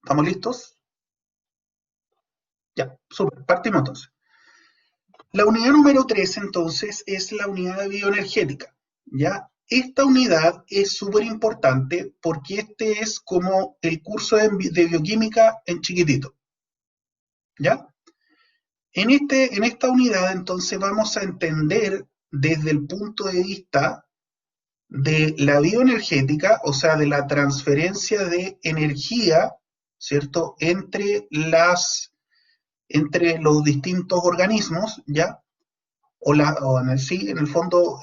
¿Estamos listos? Ya, súper, partimos entonces. La unidad número 3, entonces, es la unidad bioenergética, ¿ya? Esta unidad es súper importante porque este es como el curso de bioquímica en chiquitito, ¿ya? En esta unidad, entonces, vamos a entender desde el punto de vista de la bioenergética, o sea, de la transferencia de energía, ¿cierto?, entre los distintos organismos, ¿ya? O en el, sí, en el fondo,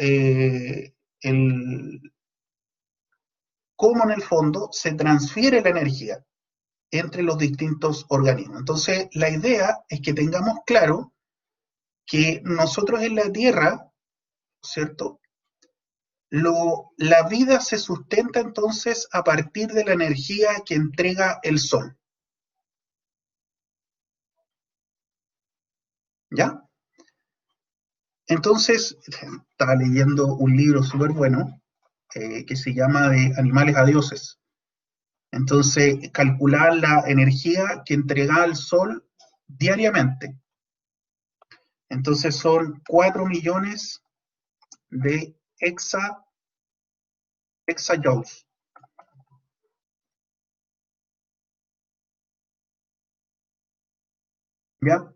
cómo en el fondo se transfiere la energía entre los distintos organismos. Entonces, la idea es que tengamos claro que nosotros en la Tierra, ¿cierto? La vida se sustenta entonces a partir de la energía que entrega el Sol. ¿Ya? Entonces, estaba leyendo un libro súper bueno que se llama De animales a dioses. Entonces, calcular la energía que entrega el Sol diariamente. Entonces son 4 millones de exajoules. ¿Ya?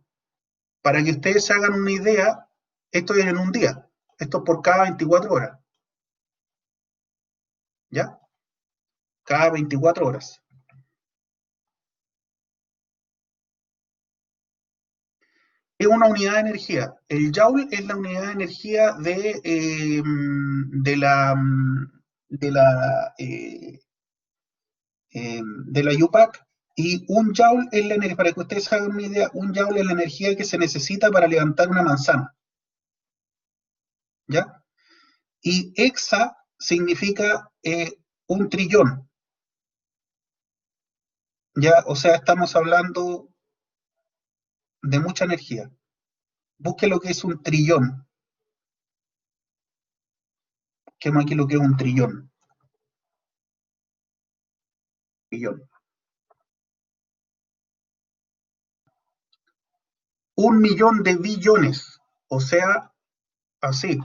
Para que ustedes se hagan una idea, esto es en un día. Esto es por cada 24 horas. ¿Ya? Cada 24 horas. Es una unidad de energía. El joule es la unidad de energía de la UPAC, y un joule es la energía, para que ustedes hagan una idea, un joule es la energía que se necesita para levantar una manzana. ¿Ya? Y hexa significa un trillón. ¿Ya? O sea, estamos hablando de mucha energía. Busque lo que es un trillón. Busquemos aquí lo que es un trillón. Trillón. 1 millón de billones. O sea, así.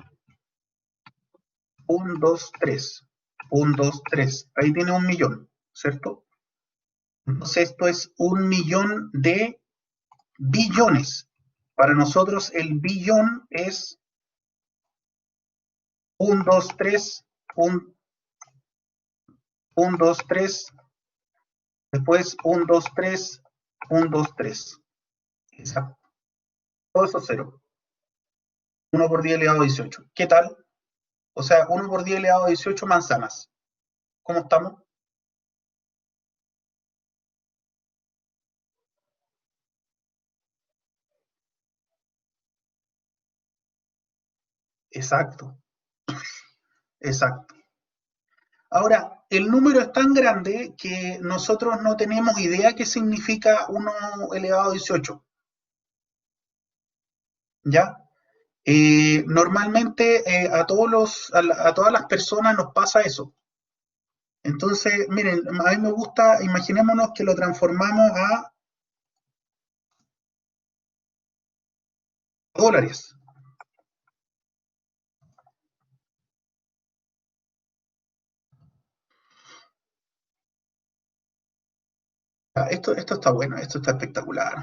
1, 2, 3. 1, 2, 3. Ahí tiene 1 millón, ¿cierto? Entonces esto es 1 millón de billones. Para nosotros el billón es 1, 2, 3, 1, 2, 3, después 1, 2, 3, 1, 2, 3. Exacto. Todo eso cero. 1 por 10 elevado a 18. ¿Qué tal? O sea, 1 por 10 elevado a 18 manzanas. ¿Cómo estamos? Exacto, exacto. Ahora, el número es tan grande que nosotros no tenemos idea qué significa 1 elevado a 18. ¿Ya? Normalmente a todas las personas nos pasa eso. Entonces, miren, a mí me gusta, imaginémonos que lo transformamos a dólares. Esto está bueno, esto está espectacular,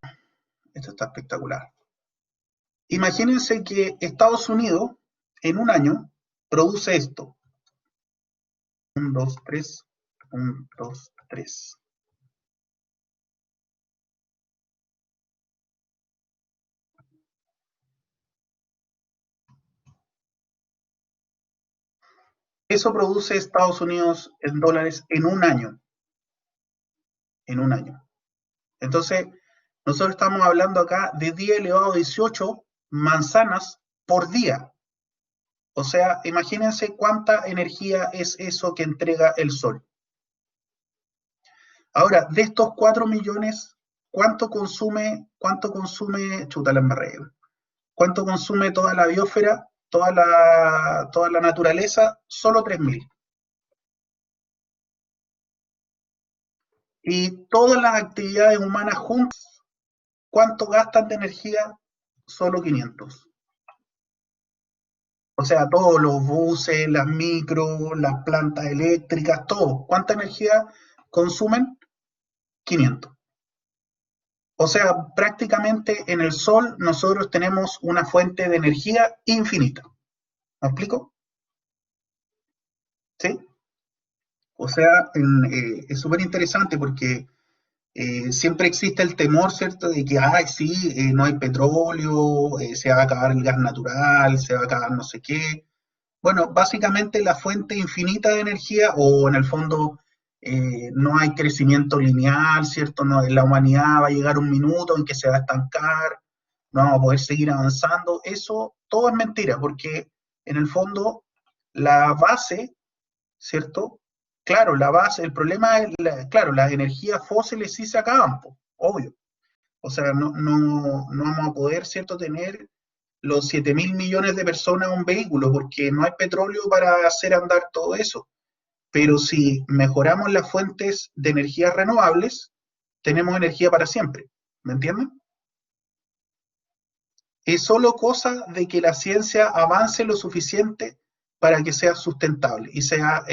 esto está espectacular. Imagínense que Estados Unidos en un año produce esto. 1, 2, 3, 1, 2, 3. Eso produce Estados Unidos en dólares en un año. En un año. Entonces, nosotros estamos hablando acá de 10 elevado a 18 manzanas por día. O sea, imagínense cuánta energía es eso que entrega el Sol. Ahora, de estos 4 millones, chuta la embarré, cuánto consume toda la biosfera, toda la naturaleza? Solo 3.000. Y todas las actividades humanas juntas, ¿cuánto gastan de energía? Solo 500. O sea, todos los buses, las micros, las plantas eléctricas, todo. ¿Cuánta energía consumen? 500. O sea, prácticamente en el Sol nosotros tenemos una fuente de energía infinita. ¿Me explico? ¿Sí? O sea, es súper interesante porque siempre existe el temor, ¿cierto?, de que, ay, sí, no hay petróleo, se va a acabar el gas natural, se va a acabar no sé qué. Bueno, básicamente la fuente infinita de energía, o en el fondo no hay crecimiento lineal, ¿cierto? No, la humanidad va a llegar un minuto en que se va a estancar, no vamos a poder seguir avanzando. Eso todo es mentira, porque en el fondo la base, ¿cierto? Claro, la base, el problema es, claro, las energías fósiles sí se acaban, po, obvio. O sea, no vamos a poder, ¿cierto?, tener los 7.000 millones de personas un vehículo, porque no hay petróleo para hacer andar todo eso. Pero si mejoramos las fuentes de energías renovables, tenemos energía para siempre. ¿Me entienden? Es solo cosa de que la ciencia avance lo suficiente para que sea sustentable y sea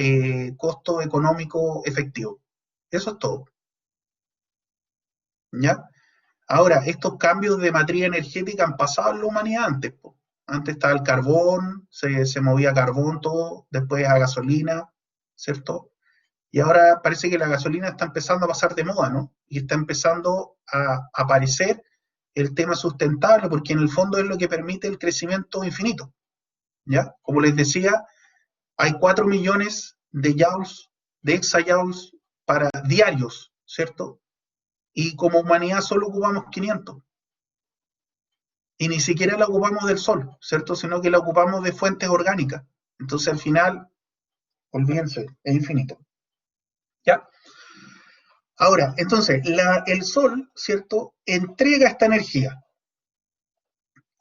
costo económico efectivo. Eso es todo. ¿Ya? Ahora, estos cambios de matriz energética han pasado en la humanidad antes, po. Antes estaba el carbón, se movía carbón todo, después a gasolina, ¿cierto? Y ahora parece que la gasolina está empezando a pasar de moda, ¿no? Y está empezando a aparecer el tema sustentable, porque en el fondo es lo que permite el crecimiento infinito, ¿ya? Como les decía, hay 4 millones de joules, de exajoules para diarios, ¿cierto? Y como humanidad solo ocupamos 500. Y ni siquiera la ocupamos del sol, ¿cierto? Sino que la ocupamos de fuentes orgánicas. Entonces al final, olvídense, es infinito. ¿Ya? Ahora, entonces, el sol, ¿cierto?, entrega esta energía.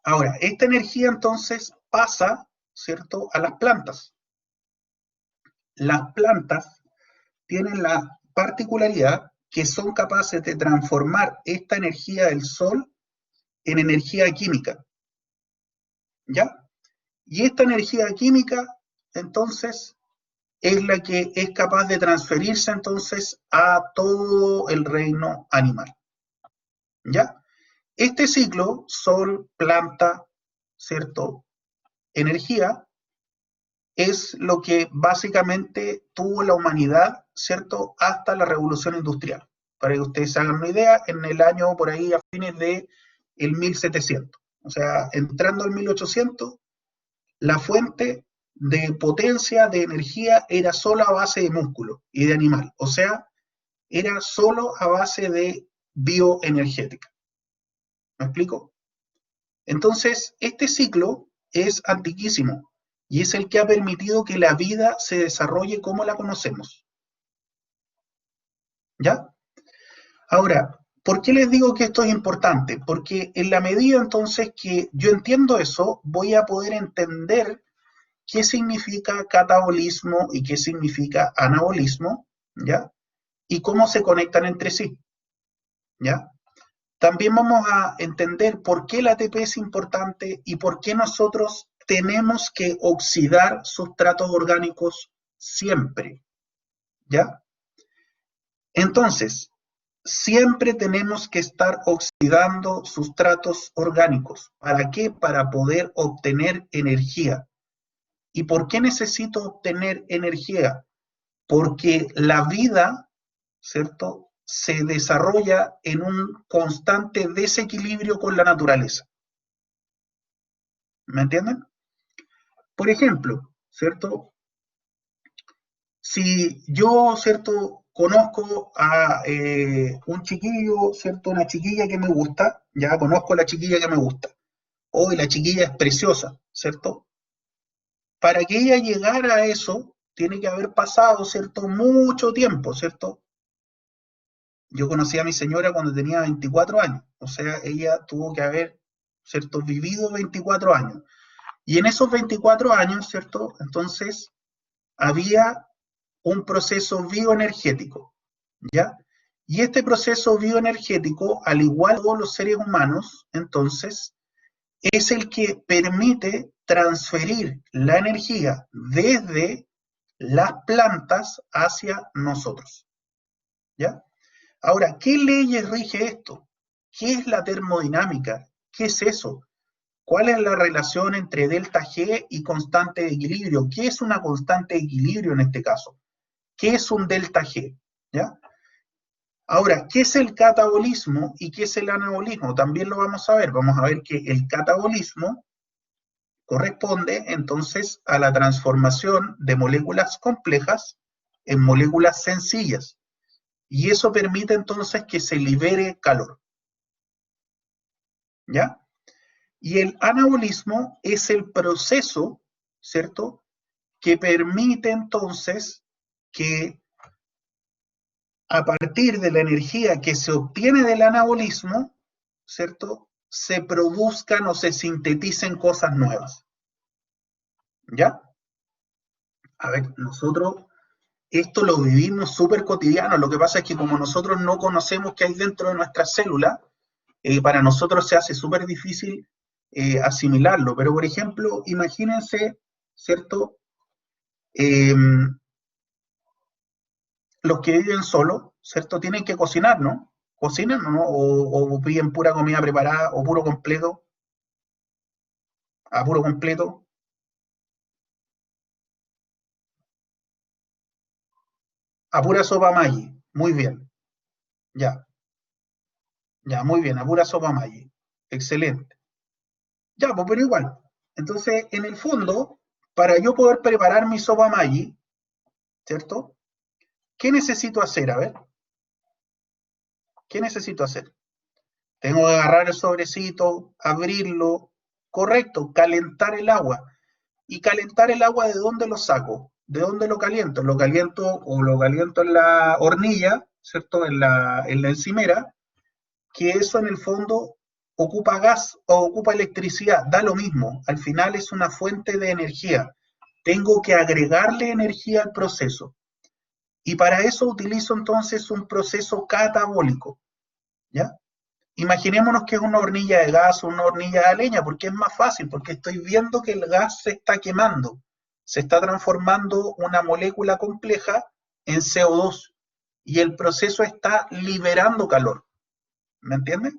Ahora, esta energía entonces pasa, ¿cierto?, a las plantas. Las plantas tienen la particularidad que son capaces de transformar esta energía del sol en energía química. ¿Ya? Y esta energía química, entonces, es la que es capaz de transferirse entonces a todo el reino animal. ¿Ya? Este ciclo, sol, planta, ¿cierto?, energía, es lo que básicamente tuvo la humanidad, ¿cierto?, hasta la revolución industrial. Para que ustedes se hagan una idea, en el año por ahí a fines de el 1700. O sea, entrando al 1800, la fuente de potencia, de energía, era solo a base de músculo y de animal. O sea, era solo a base de bioenergética. ¿Me explico? Entonces, este ciclo es antiquísimo y es el que ha permitido que la vida se desarrolle como la conocemos. ¿Ya? Ahora, ¿por qué les digo que esto es importante? Porque en la medida entonces que yo entiendo eso, voy a poder entender qué significa catabolismo y qué significa anabolismo, ¿ya? Y cómo se conectan entre sí, ¿ya? También vamos a entender por qué la ATP es importante y por qué nosotros tenemos que oxidar sustratos orgánicos siempre, ¿ya? Entonces, siempre tenemos que estar oxidando sustratos orgánicos. ¿Para qué? Para poder obtener energía. ¿Y por qué necesito obtener energía? Porque la vida, ¿cierto?, se desarrolla en un constante desequilibrio con la naturaleza. ¿Me entienden? Por ejemplo, ¿cierto? Si yo, ¿cierto?, conozco a un chiquillo, ¿cierto?, una chiquilla que me gusta, ya conozco a la chiquilla que me gusta, hoy la chiquilla es preciosa, ¿cierto? Para que ella llegara a eso, tiene que haber pasado, ¿cierto?, mucho tiempo, ¿cierto? Yo conocí a mi señora cuando tenía 24 años, o sea, ella tuvo que haber, ¿cierto?, vivido 24 años. Y en esos 24 años, ¿cierto?, entonces había un proceso bioenergético, ¿ya? Y este proceso bioenergético, al igual que todos los seres humanos, entonces, es el que permite transferir la energía desde las plantas hacia nosotros. ¿Ya? Ahora, ¿qué leyes rige esto? ¿Qué es la termodinámica? ¿Qué es eso? ¿Cuál es la relación entre delta G y constante de equilibrio? ¿Qué es una constante de equilibrio en este caso? ¿Qué es un delta G? ¿Ya? Ahora, ¿qué es el catabolismo y qué es el anabolismo? También lo vamos a ver. Vamos a ver que el catabolismo corresponde entonces a la transformación de moléculas complejas en moléculas sencillas. Y eso permite entonces que se libere calor. ¿Ya? Y el anabolismo es el proceso, ¿cierto?, que permite entonces que a partir de la energía que se obtiene del anabolismo, ¿cierto?, se produzcan o se sinteticen cosas nuevas. ¿Ya? A ver, nosotros esto lo vivimos súper cotidiano. Lo que pasa es que como nosotros no conocemos qué hay dentro de nuestras células, para nosotros se hace súper difícil asimilarlo. Pero, por ejemplo, imagínense, ¿cierto? Los que viven solos, ¿cierto? Tienen que cocinar, ¿no? ¿Cocinan, no? O piden pura comida preparada, o puro completo, a puro completo, a pura sopa Maggi. Muy bien, ya, ya, muy bien, a pura sopa Maggi. Excelente. Ya, pues, pero igual. Entonces, en el fondo, para yo poder preparar mi sopa Maggi, ¿cierto? ¿Qué necesito hacer? A ver, ¿qué necesito hacer? Tengo que agarrar el sobrecito, abrirlo, correcto, calentar el agua. ¿Y calentar el agua de dónde lo saco? ¿De dónde lo caliento? Lo caliento o lo caliento en la hornilla, ¿cierto? En la encimera, que eso en el fondo ocupa gas o ocupa electricidad, da lo mismo. Al final es una fuente de energía. Tengo que agregarle energía al proceso. Y para eso utilizo entonces un proceso catabólico, ¿ya? Imaginémonos que es una hornilla de gas o una hornilla de leña, porque es más fácil, porque estoy viendo que el gas se está quemando, se está transformando una molécula compleja en CO2 y el proceso está liberando calor. ¿Me entiendes?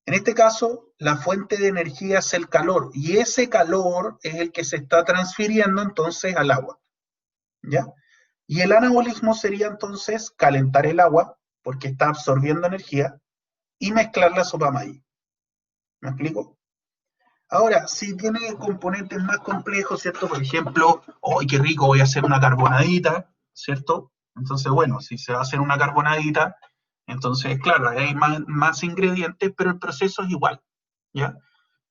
En este caso, la fuente de energía es el calor y ese calor es el que se está transfiriendo entonces al agua, ¿ya? Y el anabolismo sería entonces calentar el agua porque está absorbiendo energía y mezclar la sopa Maggi. ¿Me explico? Ahora, si tiene componentes más complejos, ¿cierto? Por ejemplo, ¡ay, qué rico! Voy a hacer una carbonadita, ¿cierto? Entonces, bueno, si se va a hacer una carbonadita, entonces, claro, hay más ingredientes, pero el proceso es igual, ¿ya?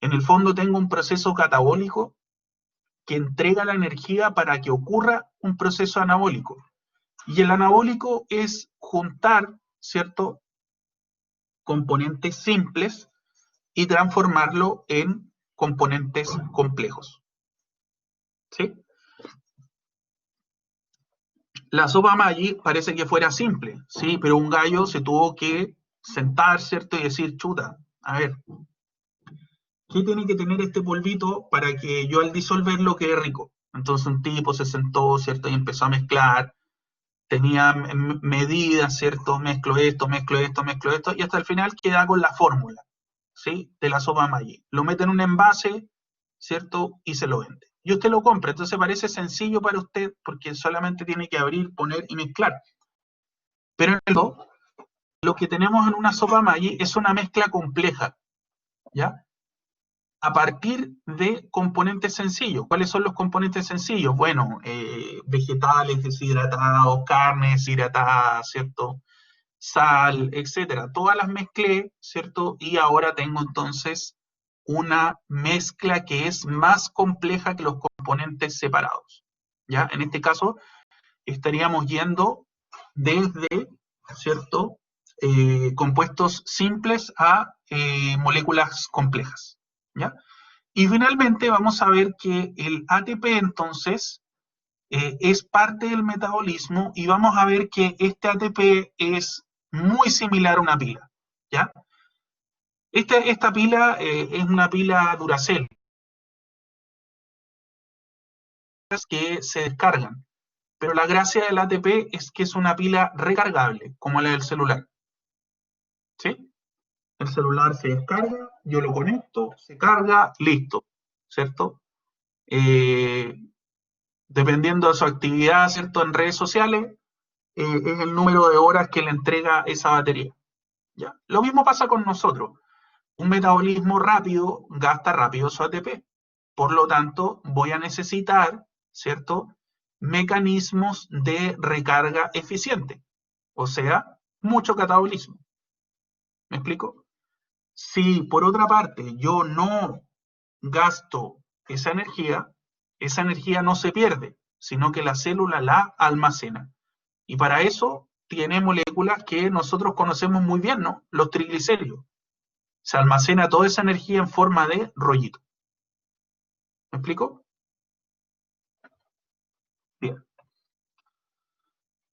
En el fondo tengo un proceso catabólico que entrega la energía para que ocurra un proceso anabólico. Y el anabólico es juntar, ¿cierto?, componentes simples y transformarlo en componentes complejos. ¿Sí? La sopa Maggi parece que fuera simple, ¿sí? Pero un gallo se tuvo que sentar, ¿cierto? Y decir, chuta, a ver, ¿qué tiene que tener este polvito para que yo al disolverlo quede rico? Entonces un tipo se sentó, ¿cierto? Y empezó a mezclar, tenía medidas, ¿cierto? Mezclo esto, mezclo esto, mezclo esto, y hasta el final queda con la fórmula, ¿sí? De la sopa Maggi. Lo mete en un envase, ¿cierto? Y se lo vende. Y usted lo compra, entonces parece sencillo para usted porque solamente tiene que abrir, poner y mezclar. Pero en el fondo, lo que tenemos en una sopa Maggi es una mezcla compleja, ¿ya? A partir de componentes sencillos. ¿Cuáles son los componentes sencillos? Bueno, vegetales deshidratados, carne deshidratada, ¿cierto? Sal, etcétera. Todas las mezclé, ¿cierto? Y ahora tengo entonces una mezcla que es más compleja que los componentes separados. ¿Ya? En este caso, estaríamos yendo desde, ¿cierto?, compuestos simples a moléculas complejas. ¿Ya? Y finalmente vamos a ver que el ATP entonces es parte del metabolismo y vamos a ver que este ATP es muy similar a una pila, ¿ya? Esta pila es una pila Duracell que se descargan, pero la gracia del ATP es que es una pila recargable, como la del celular, ¿sí? El celular se descarga, yo lo conecto, se carga, listo, ¿cierto? Eh, Dependiendo de su actividad, ¿cierto? En redes sociales, es el número de horas que le entrega esa batería, ¿ya? Lo mismo pasa con nosotros. Un metabolismo rápido gasta rápido su ATP. Por lo tanto, voy a necesitar, ¿cierto? Mecanismos de recarga eficiente, o sea, mucho catabolismo. ¿Me explico? Si por otra parte yo no gasto esa energía no se pierde, sino que la célula la almacena. Y para eso tiene moléculas que nosotros conocemos muy bien, ¿no? Los triglicéridos. Se almacena toda esa energía en forma de rollito. ¿Me explico? Bien.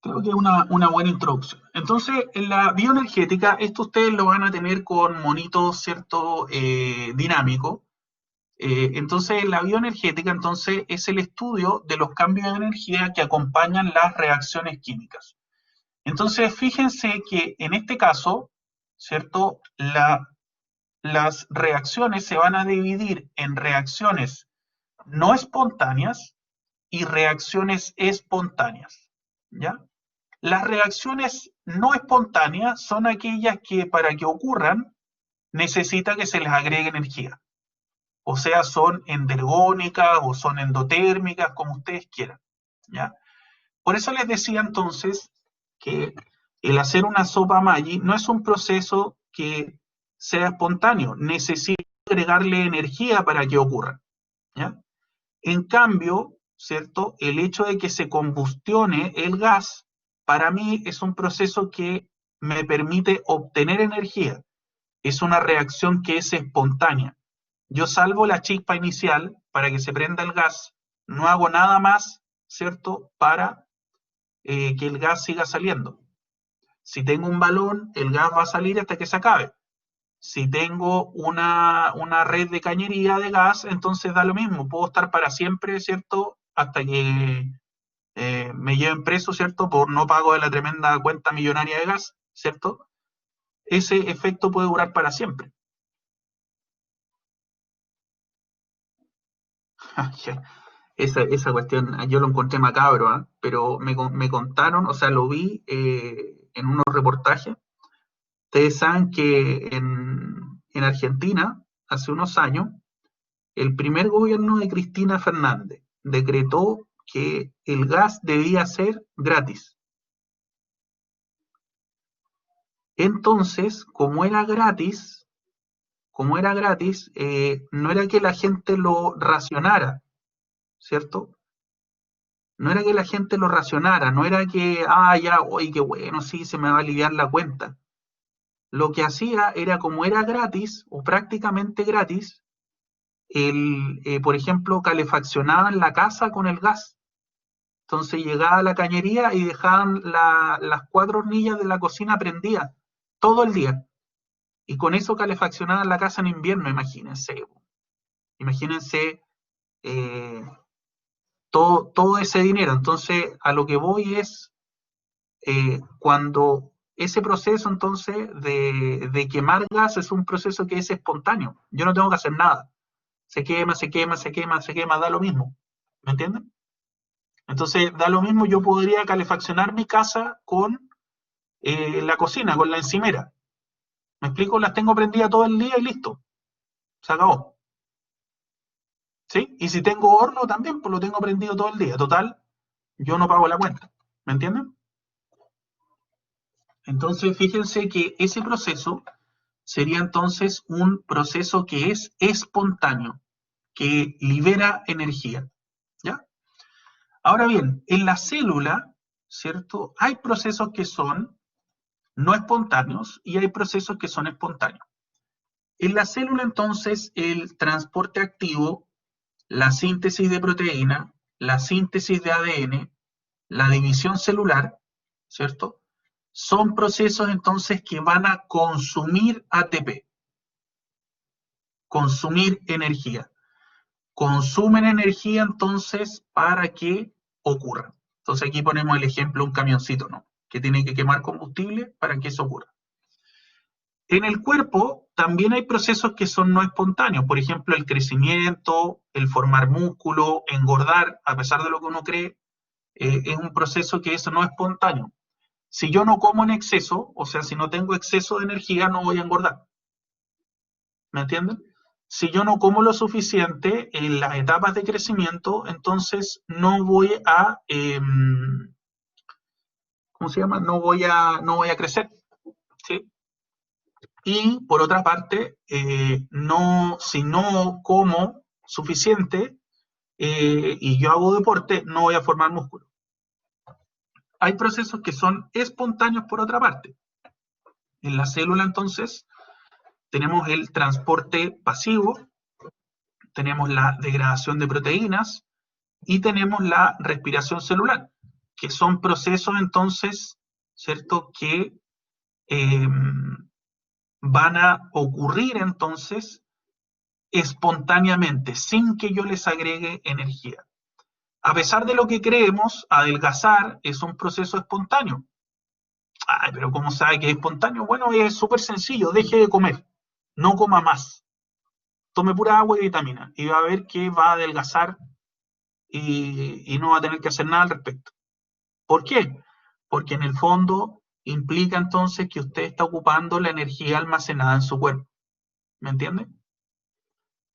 Creo que es una buena introducción. Entonces, en la bioenergética, esto ustedes lo van a tener con monitos, ¿cierto? Dinámico. Entonces, la bioenergética entonces, es el estudio de los cambios de energía que acompañan las reacciones químicas. Entonces, fíjense que en este caso, ¿cierto? Las reacciones se van a dividir en reacciones no espontáneas y reacciones espontáneas, ¿ya? Las reacciones no espontáneas son aquellas que para que ocurran necesita que se les agregue energía. O sea, son endergónicas o son endotérmicas, como ustedes quieran, ¿ya? Por eso les decía entonces que el hacer una sopa Maggi no es un proceso que sea espontáneo, necesita agregarle energía para que ocurra, ¿ya? En cambio, ¿cierto? El hecho de que se combustione el gas, para mí es un proceso que me permite obtener energía. Es una reacción que es espontánea. Yo salvo la chispa inicial para que se prenda el gas, no hago nada más, ¿cierto? Para que el gas siga saliendo. Si tengo un balón, el gas va a salir hasta que se acabe. Si tengo una red de cañería de gas, entonces da lo mismo. Puedo estar para siempre, ¿cierto? Hasta que me lleven preso, ¿cierto? Por no pago de la tremenda cuenta millonaria de gas, ¿cierto? Ese efecto puede durar para siempre. Esa cuestión yo lo encontré macabro, ¿eh? Pero me contaron, o sea, lo vi en unos reportajes. Ustedes saben que en Argentina, hace unos años, el primer gobierno de Cristina Fernández decretó que el gas debía ser gratis. Entonces, no era que la gente lo racionara, ¿cierto? No era que la gente lo racionara, no era que, ya, oye, qué bueno, sí, se me va a aliviar la cuenta. Lo que hacía era, como era gratis, o prácticamente gratis, por ejemplo, calefaccionaban la casa con el gas. Entonces llegaba a la cañería y dejaban las 4 hornillas de la cocina prendidas todo el día. Y con eso calefaccionaban la casa en invierno, imagínense. Imagínense eh, todo ese dinero. Entonces, a lo que voy es, cuando ese proceso entonces de quemar gas es un proceso que es espontáneo. Yo no tengo que hacer nada. Se quema, se quema, se quema, se quema, da lo mismo. ¿Me entienden? Entonces, da lo mismo, yo podría calefaccionar mi casa con la cocina, con la encimera. ¿Me explico? Las tengo prendidas todo el día y listo. Se acabó. ¿Sí? Y si tengo horno también, pues lo tengo prendido todo el día. Total, yo no pago la cuenta. ¿Me entienden? Entonces, fíjense que ese proceso sería entonces un proceso que es espontáneo, que libera energía. ¿Ya? Ahora bien, en la célula, ¿cierto? Hay procesos que son no espontáneos y hay procesos que son espontáneos. En la célula, entonces, el transporte activo, la síntesis de proteína, la síntesis de ADN, la división celular, ¿cierto? Son procesos entonces que van a consumir ATP, consumir energía. Consumen energía entonces para que ocurra. Entonces aquí ponemos el ejemplo de un camioncito, ¿no? Que tiene que quemar combustible para que eso ocurra. En el cuerpo también hay procesos que son no espontáneos, por ejemplo, el crecimiento, el formar músculo, engordar, a pesar de lo que uno cree, es un proceso que es no espontáneo. Si yo no como en exceso, o sea, si no tengo exceso de energía, no voy a engordar. ¿Me entienden? Si yo no como lo suficiente en las etapas de crecimiento, entonces no voy a, ¿cómo se llama? No voy a crecer, ¿sí? Y por otra parte, no, si no como suficiente y yo hago deporte, no voy a formar músculo. Hay procesos que son espontáneos por otra parte. En la célula, entonces, tenemos el transporte pasivo, tenemos la degradación de proteínas y tenemos la respiración celular, que son procesos, entonces, ¿cierto?, que eh, van a ocurrir, entonces, espontáneamente, sin que yo les agregue energía. A pesar de lo que creemos, adelgazar es un proceso espontáneo. Ay, pero ¿cómo sabe que es espontáneo? Bueno, es súper sencillo, deje de comer, no coma más, tome pura agua y vitamina y va a ver que va a adelgazar y no va a tener que hacer nada al respecto. ¿Por qué? Porque en el fondo implica entonces que usted está ocupando la energía almacenada en su cuerpo. ¿Me entiende?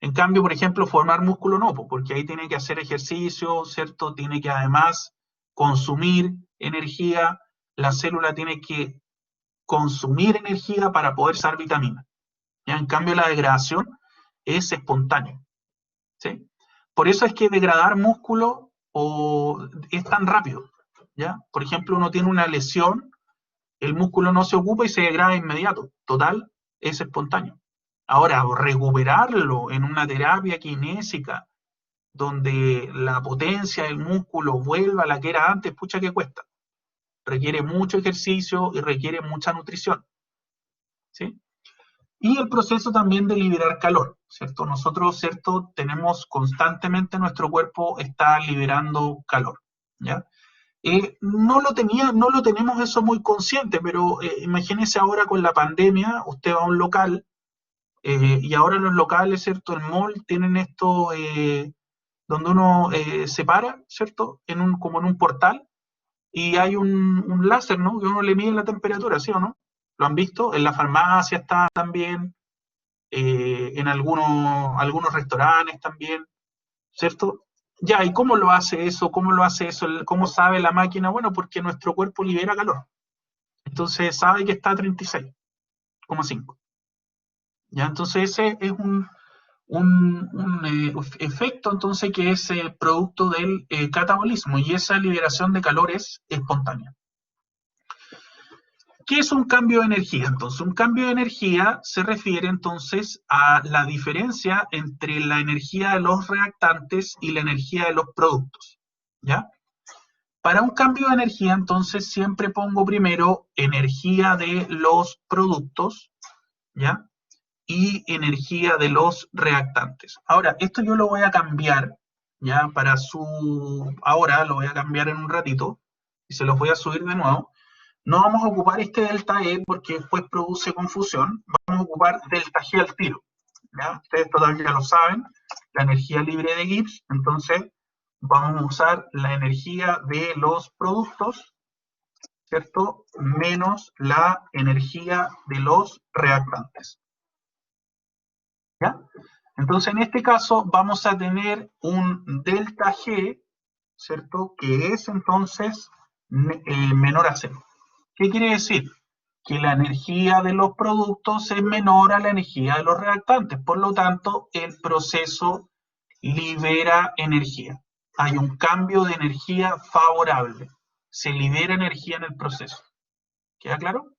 En cambio, por ejemplo, formar músculo no, porque ahí tiene que hacer ejercicio, ¿cierto? Tiene que además consumir energía, la célula tiene que consumir energía para poder usar vitaminas. ¿Ya? En cambio, la degradación es espontánea. ¿Sí? Por eso es que degradar músculo es tan rápido. ¿Ya? Por ejemplo, uno tiene una lesión, el músculo no se ocupa y se degrada de inmediato. Total, es espontáneo. Ahora, recuperarlo en una terapia kinésica donde la potencia del músculo vuelva a la que era antes, pucha que cuesta. Requiere mucho ejercicio y requiere mucha nutrición. ¿Sí? Y el proceso también de liberar calor, ¿cierto? Nosotros, ¿cierto? Tenemos constantemente, nuestro cuerpo está liberando calor, ¿ya? No lo tenemos eso muy consciente, pero imagínense ahora con la pandemia, usted va a un local y ahora los locales, ¿cierto? El mall tienen esto donde uno se para, ¿cierto? Como en un portal y hay un láser, ¿no? Que uno le mide la temperatura, ¿sí o no? ¿Lo han visto? En la farmacia está también, en algunos restaurantes también, ¿cierto? Ya, ¿y cómo lo hace eso? ¿Cómo lo hace eso? ¿Cómo sabe la máquina? Bueno, porque nuestro cuerpo libera calor. Entonces sabe que está a 36,5. ¿Ya? Entonces ese es un efecto entonces que es producto del catabolismo y esa liberación de calor es espontánea. ¿Qué es un cambio de energía? Entonces, un cambio de energía se refiere entonces a la diferencia entre la energía de los reactantes y la energía de los productos. ¿Ya? Para un cambio de energía, entonces, siempre pongo primero energía de los productos, ¿ya? Y energía de los reactantes. Ahora, esto yo lo voy a cambiar, ¿ya? Ahora lo voy a cambiar en un ratito y se los voy a subir de nuevo. No vamos a ocupar este delta E porque después produce confusión. Vamos a ocupar delta G al tiro. ¿Ya? Ustedes todavía lo saben, la energía libre de Gibbs. Entonces, vamos a usar la energía de los productos, ¿cierto? Menos la energía de los reactantes. ¿Ya? Entonces, en este caso, vamos a tener un delta G, ¿cierto? Que es entonces menor a cero. ¿Qué quiere decir? Que la energía de los productos es menor a la energía de los reactantes. Por lo tanto, el proceso libera energía. Hay un cambio de energía favorable. Se libera energía en el proceso. ¿Queda claro?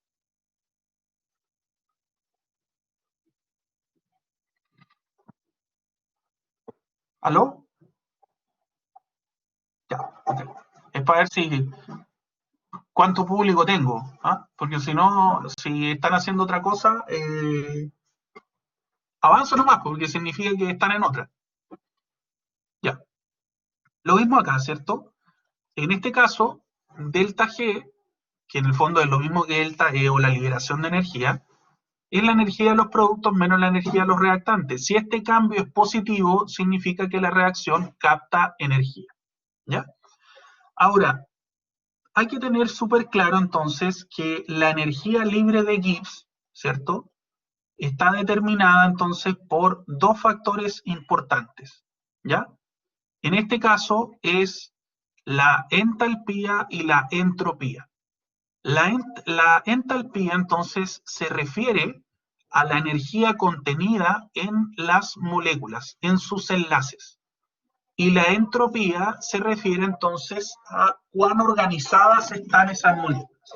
¿Aló? Ya, ok. Es para ver si cuánto público tengo, ¿ah? Porque si no, si están haciendo otra cosa, avanzo nomás, porque significa que están en otra. Ya. Lo mismo acá, ¿cierto? En este caso, delta G, que en el fondo es lo mismo que delta E o la liberación de energía, es la energía de los productos menos la energía de los reactantes. Si este cambio es positivo, significa que la reacción capta energía, ¿ya? Ahora, hay que tener súper claro entonces que la energía libre de Gibbs, ¿cierto? Está determinada entonces por dos factores importantes, ¿ya? En este caso es la entalpía y la entropía. La entalpía entonces se refiere a la energía contenida en las moléculas, en sus enlaces. Y la entropía se refiere entonces a cuán organizadas están esas moléculas.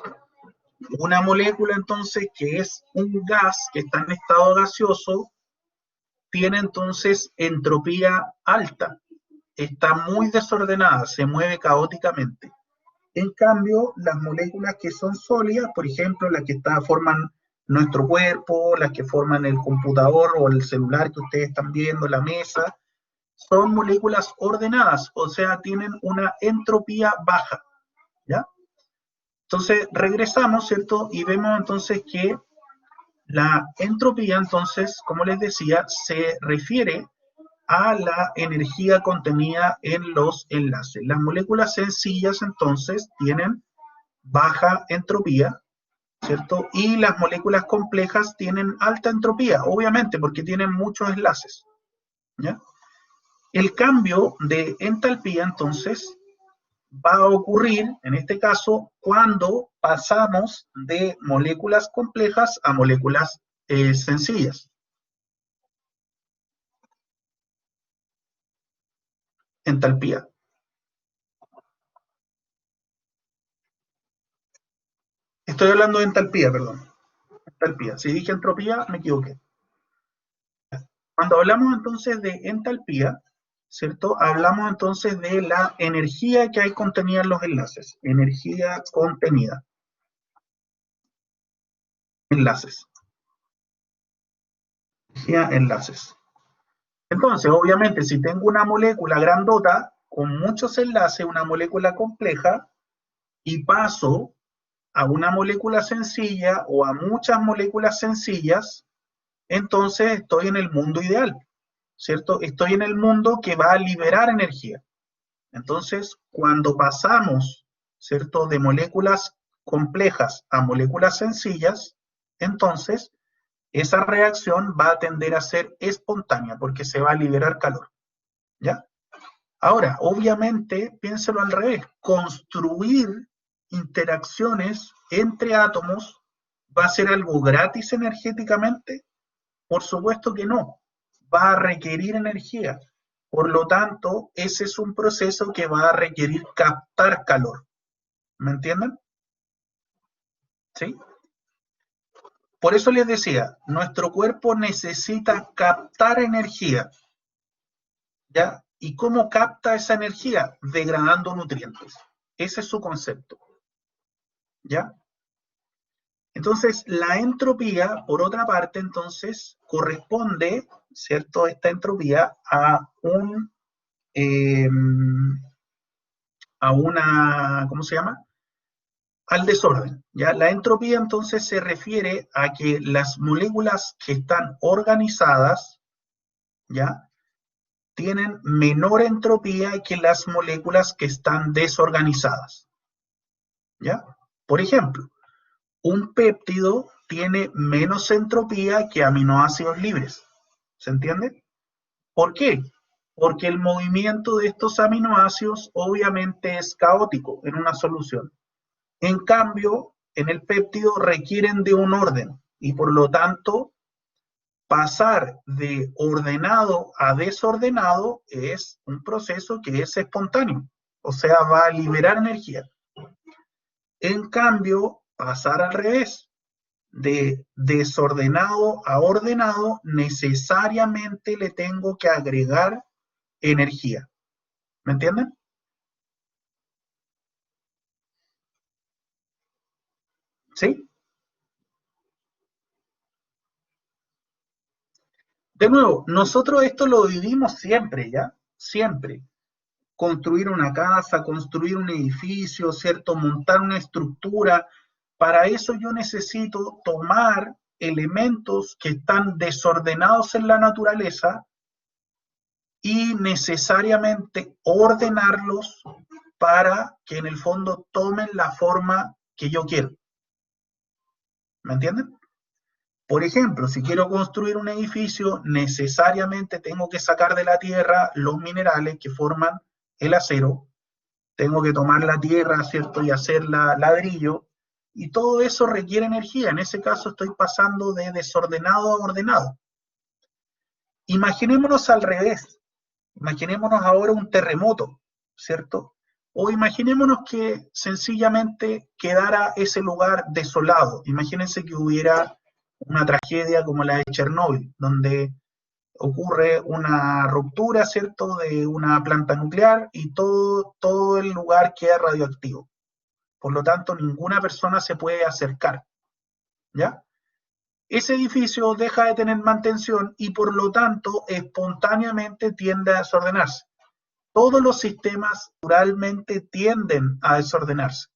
Una molécula entonces que es un gas que está en estado gaseoso tiene entonces entropía alta, está muy desordenada, se mueve caóticamente. En cambio, las moléculas que son sólidas, por ejemplo, las que forman nuestro cuerpo, las que forman el computador o el celular que ustedes están viendo, la mesa, son moléculas ordenadas, o sea, tienen una entropía baja, ¿ya? Entonces, regresamos, ¿cierto? Y vemos entonces que la entropía, entonces, como les decía, se refiere a la energía contenida en los enlaces. Las moléculas sencillas, entonces, tienen baja entropía, ¿cierto? Y las moléculas complejas tienen alta entropía, obviamente, porque tienen muchos enlaces, ¿ya? El cambio de entalpía, entonces, va a ocurrir, en este caso, cuando pasamos de moléculas complejas a moléculas sencillas. Entalpía. Estoy hablando de entalpía, perdón. Entalpía. Si dije entropía, me equivoqué. Cuando hablamos entonces de entalpía, ¿cierto? Hablamos entonces de la energía que hay contenida en los enlaces. Energía contenida. Enlaces. Energía enlaces. Entonces, obviamente, si tengo una molécula grandota con muchos enlaces, una molécula compleja, y paso a una molécula sencilla o a muchas moléculas sencillas, entonces estoy en el mundo ideal, ¿cierto? Estoy en el mundo que va a liberar energía. Entonces, cuando pasamos, ¿cierto?, de moléculas complejas a moléculas sencillas, entonces esa reacción va a tender a ser espontánea porque se va a liberar calor, ¿ya? Ahora, obviamente, piénselo al revés, construir interacciones entre átomos va a ser algo gratis energéticamente. Por supuesto que no, va a requerir energía. Por lo tanto, ese es un proceso que va a requerir captar calor. ¿Me entienden? ¿Sí? Por eso les decía, nuestro cuerpo necesita captar energía, ¿ya? ¿Y cómo capta esa energía? Degradando nutrientes. Ese es su concepto, ¿ya? Entonces, la entropía, por otra parte, entonces, corresponde, ¿cierto? Esta entropía eh, a una, ¿cómo se llama? Al desorden, ¿ya? La entropía entonces se refiere a que las moléculas que están organizadas, ¿ya?, tienen menor entropía que las moléculas que están desorganizadas, ¿ya? Por ejemplo, un péptido tiene menos entropía que aminoácidos libres, ¿se entiende? ¿Por qué? Porque el movimiento de estos aminoácidos obviamente es caótico en una solución. En cambio, en el péptido requieren de un orden y por lo tanto pasar de ordenado a desordenado es un proceso que es espontáneo, o sea, va a liberar energía. En cambio, pasar al revés, de desordenado a ordenado, necesariamente le tengo que agregar energía. ¿Me entienden? ¿Sí? De nuevo, nosotros esto lo vivimos siempre, ¿ya? Siempre. Construir una casa, construir un edificio, ¿cierto? Montar una estructura. Para eso yo necesito tomar elementos que están desordenados en la naturaleza y necesariamente ordenarlos para que en el fondo tomen la forma que yo quiero. ¿Me entienden? Por ejemplo, si quiero construir un edificio, necesariamente tengo que sacar de la tierra los minerales que forman el acero, tengo que tomar la tierra, ¿cierto? Y hacerla ladrillo, y todo eso requiere energía. En ese caso estoy pasando de desordenado a ordenado. Imaginémonos al revés. Imaginémonos ahora un terremoto, ¿cierto? O imaginémonos que sencillamente quedara ese lugar desolado. Imagínense que hubiera una tragedia como la de Chernóbil, donde ocurre una ruptura, ¿cierto?, de una planta nuclear y todo el lugar queda radioactivo. Por lo tanto, ninguna persona se puede acercar, ¿ya? Ese edificio deja de tener mantención y por lo tanto espontáneamente tiende a desordenarse. Todos los sistemas naturalmente tienden a desordenarse,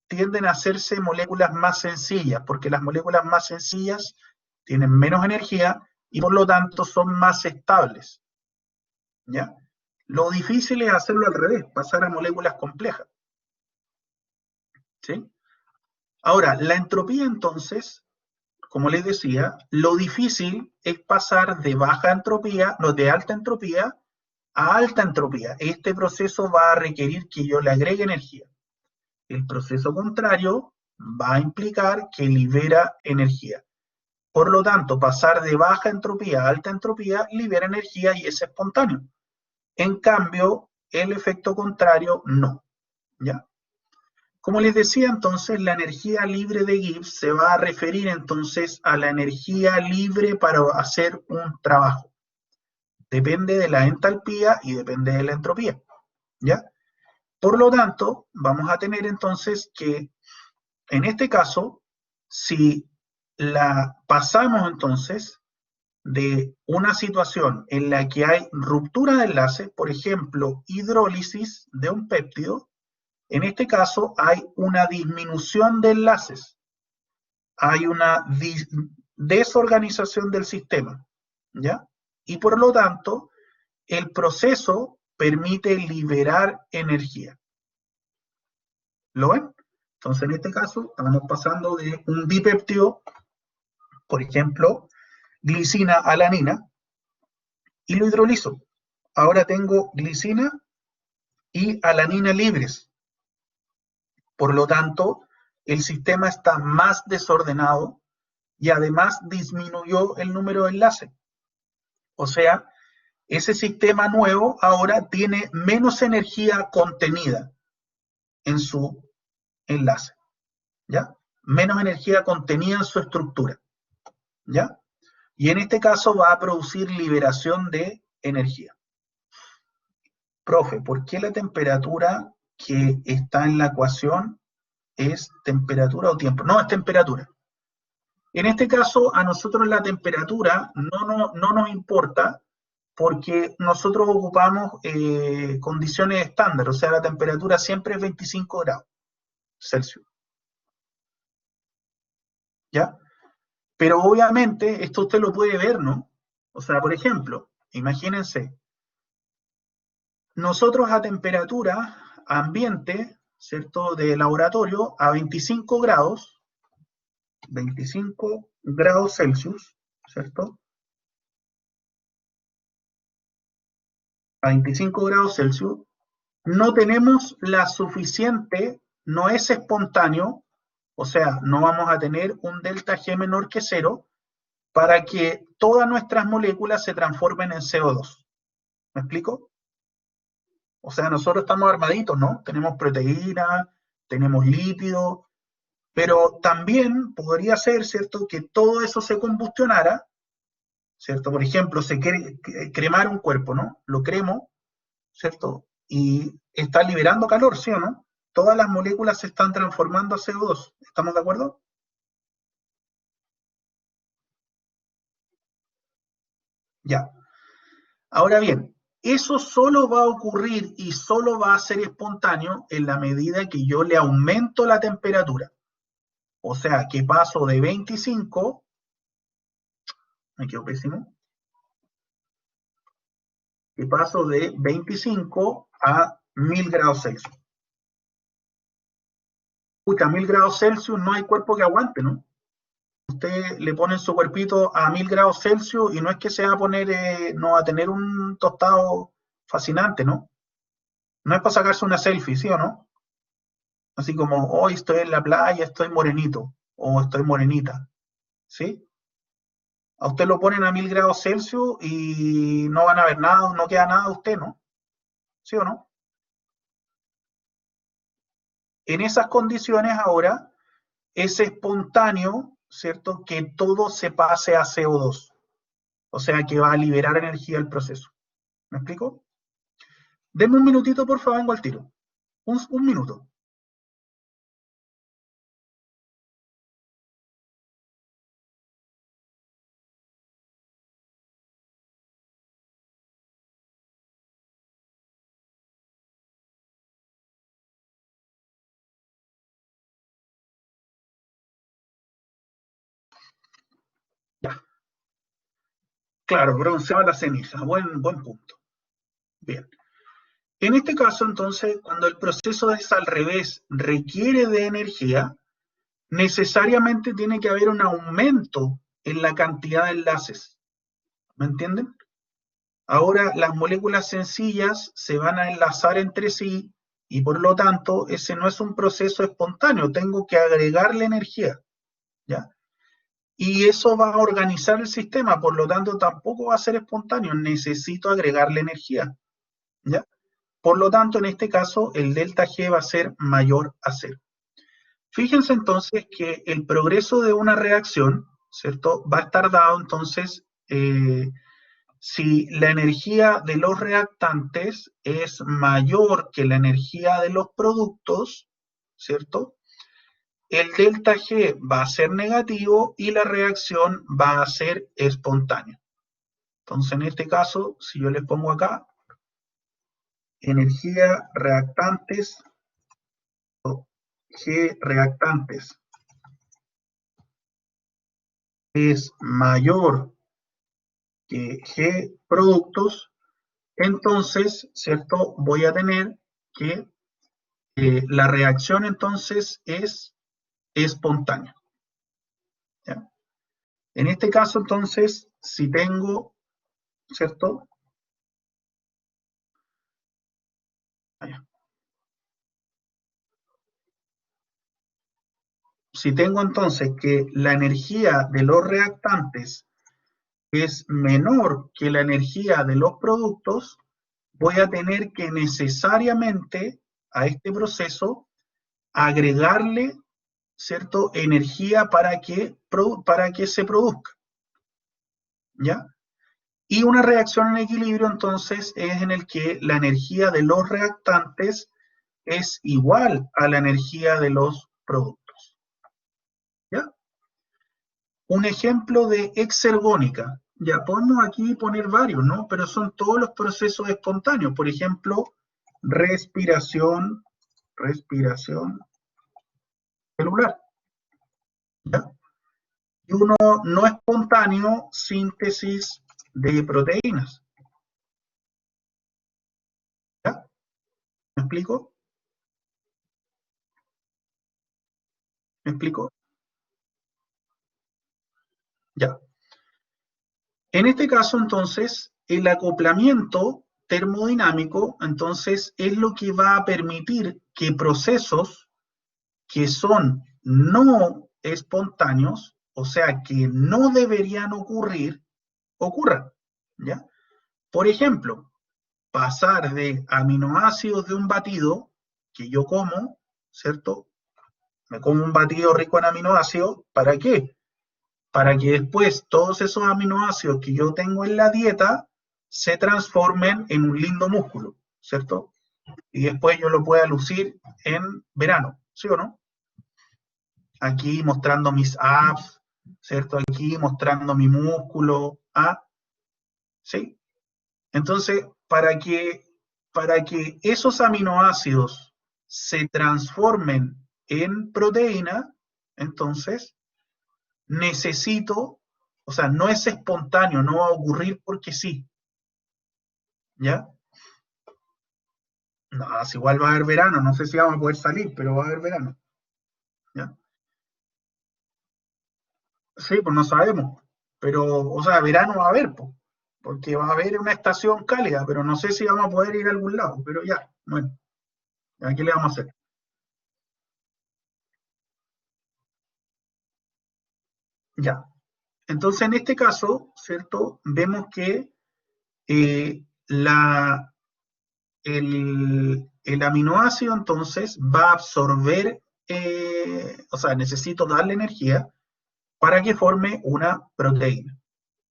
tienden a hacerse moléculas más sencillas, porque las moléculas más sencillas tienen menos energía y por lo tanto son más estables, ¿ya? Lo difícil es hacerlo al revés, pasar a moléculas complejas, ¿sí? Ahora, la entropía entonces, como les decía, lo difícil es pasar de baja entropía, no, de alta entropía a alta entropía. Este proceso va a requerir que yo le agregue energía. El proceso contrario va a implicar que libera energía. Por lo tanto, pasar de baja entropía a alta entropía libera energía y es espontáneo. En cambio, el efecto contrario no, ¿ya? Como les decía entonces, la energía libre de Gibbs se va a referir entonces a la energía libre para hacer un trabajo. Depende de la entalpía y depende de la entropía, ¿ya? Por lo tanto, vamos a tener entonces que, en este caso, si la pasamos entonces de una situación en la que hay ruptura de enlace, por ejemplo, hidrólisis de un péptido, en este caso hay una disminución de enlaces, hay una desorganización del sistema, ¿ya? Y por lo tanto, el proceso permite liberar energía. ¿Lo ven? Entonces, en este caso, estamos pasando de un dipéptido, por ejemplo, glicina-alanina, y lo hidrolizo. Ahora tengo glicina y alanina libres. Por lo tanto, el sistema está más desordenado y además disminuyó el número de enlaces. O sea, ese sistema nuevo ahora tiene menos energía contenida en su enlace, ¿ya? Menos energía contenida en su estructura, ¿ya? Y en este caso va a producir liberación de energía. Profe, ¿por qué la temperatura que está en la ecuación es temperatura o tiempo? No, es temperatura. En este caso, a nosotros la temperatura no nos importa porque nosotros ocupamos condiciones estándar, o sea, la temperatura siempre es 25 grados Celsius, ¿ya? Pero obviamente esto usted lo puede ver, ¿no? O sea, por ejemplo, imagínense, nosotros a temperatura ambiente, ¿cierto?, de laboratorio, a 25 grados Celsius, ¿cierto? A 25 grados Celsius, no tenemos la suficiente, no es espontáneo, o sea, no vamos a tener un delta G menor que 0 para que todas nuestras moléculas se transformen en CO2. ¿Me explico? O sea, nosotros estamos armaditos, ¿no? Tenemos proteína, tenemos lípidos, pero también podría ser, ¿cierto?, que todo eso se combustionara, ¿cierto? Por ejemplo, se quiere cremar un cuerpo, ¿no? Lo cremo, ¿cierto? Y está liberando calor, ¿sí o no? todas las moléculas se están transformando a CO2. ¿Estamos de acuerdo? Ya. Ahora bien, eso solo va a ocurrir y solo va a ser espontáneo en la medida que yo le aumento la temperatura. O sea, que paso de 25, me quedo pésimo, que paso de 25 a 1000 grados Celsius. Escucha, 1000 grados Celsius no hay cuerpo que aguante, ¿no? Usted le pone su cuerpito a 1000 grados Celsius y no es que se va a poner, no va a tener un tostado fascinante, ¿no? No es para sacarse una selfie, ¿sí o no? Así como, hoy estoy en la playa, estoy morenito, o estoy morenita, ¿sí? A usted lo ponen a 1000 grados Celsius y no van a ver nada, no queda nada de usted, ¿no? ¿Sí o no? En esas condiciones ahora es espontáneo, ¿cierto? Que todo se pase a CO2. O sea, que va a liberar energía el proceso. ¿Me explico? Denme un minutito, por favor, vengo al tiro. Un minuto. Ya. Claro, bronceaba la ceniza. Buen punto. Bien. En este caso, entonces, cuando el proceso es al revés, requiere de energía, necesariamente tiene que haber un aumento en la cantidad de enlaces. ¿Me entienden? Ahora las moléculas sencillas se van a enlazar entre sí y por lo tanto ese no es un proceso espontáneo, tengo que agregarle energía, ¿ya? Y eso va a organizar el sistema, por lo tanto tampoco va a ser espontáneo, necesito agregarle energía, ¿ya? Por lo tanto, en este caso, el delta G va a ser mayor a cero. Fíjense entonces que el progreso de una reacción, ¿cierto? Va a estar dado entonces si la energía de los reactantes es mayor que la energía de los productos, ¿cierto? El delta G va a ser negativo y la reacción va a ser espontánea. Entonces, en este caso, si yo le pongo acá, energía reactantes, G reactantes es mayor que G productos, entonces, ¿cierto? Voy a tener que la reacción entonces es espontánea. ¿Ya? En este caso, entonces, si tengo, ¿cierto? Si tengo entonces que la energía de los reactantes es menor que la energía de los productos, voy a tener que necesariamente a este proceso agregarle, ¿cierto?, energía para que se produzca, ¿ya? Y una reacción en equilibrio, entonces, es en el que la energía de los reactantes es igual a la energía de los productos, ¿ya? Un ejemplo de exergónica. Ya podemos aquí poner varios, ¿no? Pero son todos los procesos espontáneos. Por ejemplo, respiración celular, ¿ya? Y uno no espontáneo, síntesis de proteínas, ¿ya? ¿Me explico? ¿Me explico? Ya. En este caso, entonces, el acoplamiento termodinámico, entonces, es lo que va a permitir que procesos que son no espontáneos, o sea, que no deberían ocurrir, ocurran, ¿ya? Por ejemplo, pasar de aminoácidos de un batido que yo como, ¿cierto? Me como un batido rico en aminoácidos, ¿para qué? Para que después todos esos aminoácidos que yo tengo en la dieta se transformen en un lindo músculo, ¿cierto? y después yo lo pueda lucir en verano, ¿sí o no? Aquí mostrando mis abs, ¿cierto? Aquí mostrando mi músculo, ¿ah? ¿Sí? Entonces, para que esos aminoácidos se transformen en proteína, entonces necesito, o sea, no es espontáneo, no va a ocurrir porque sí, ¿ya? No, si igual va a haber verano, no sé si vamos a poder salir, pero va a haber verano, ¿ya? Sí, pues no sabemos, pero, o sea, verano va a haber, pues, porque va a haber una estación cálida, pero no sé si vamos a poder ir a algún lado, pero ya, bueno, ¿qué le vamos a hacer? Ya. Entonces, en este caso, ¿cierto? Vemos que el aminoácido entonces va a absorber, o sea, necesito darle energía para que forme una proteína.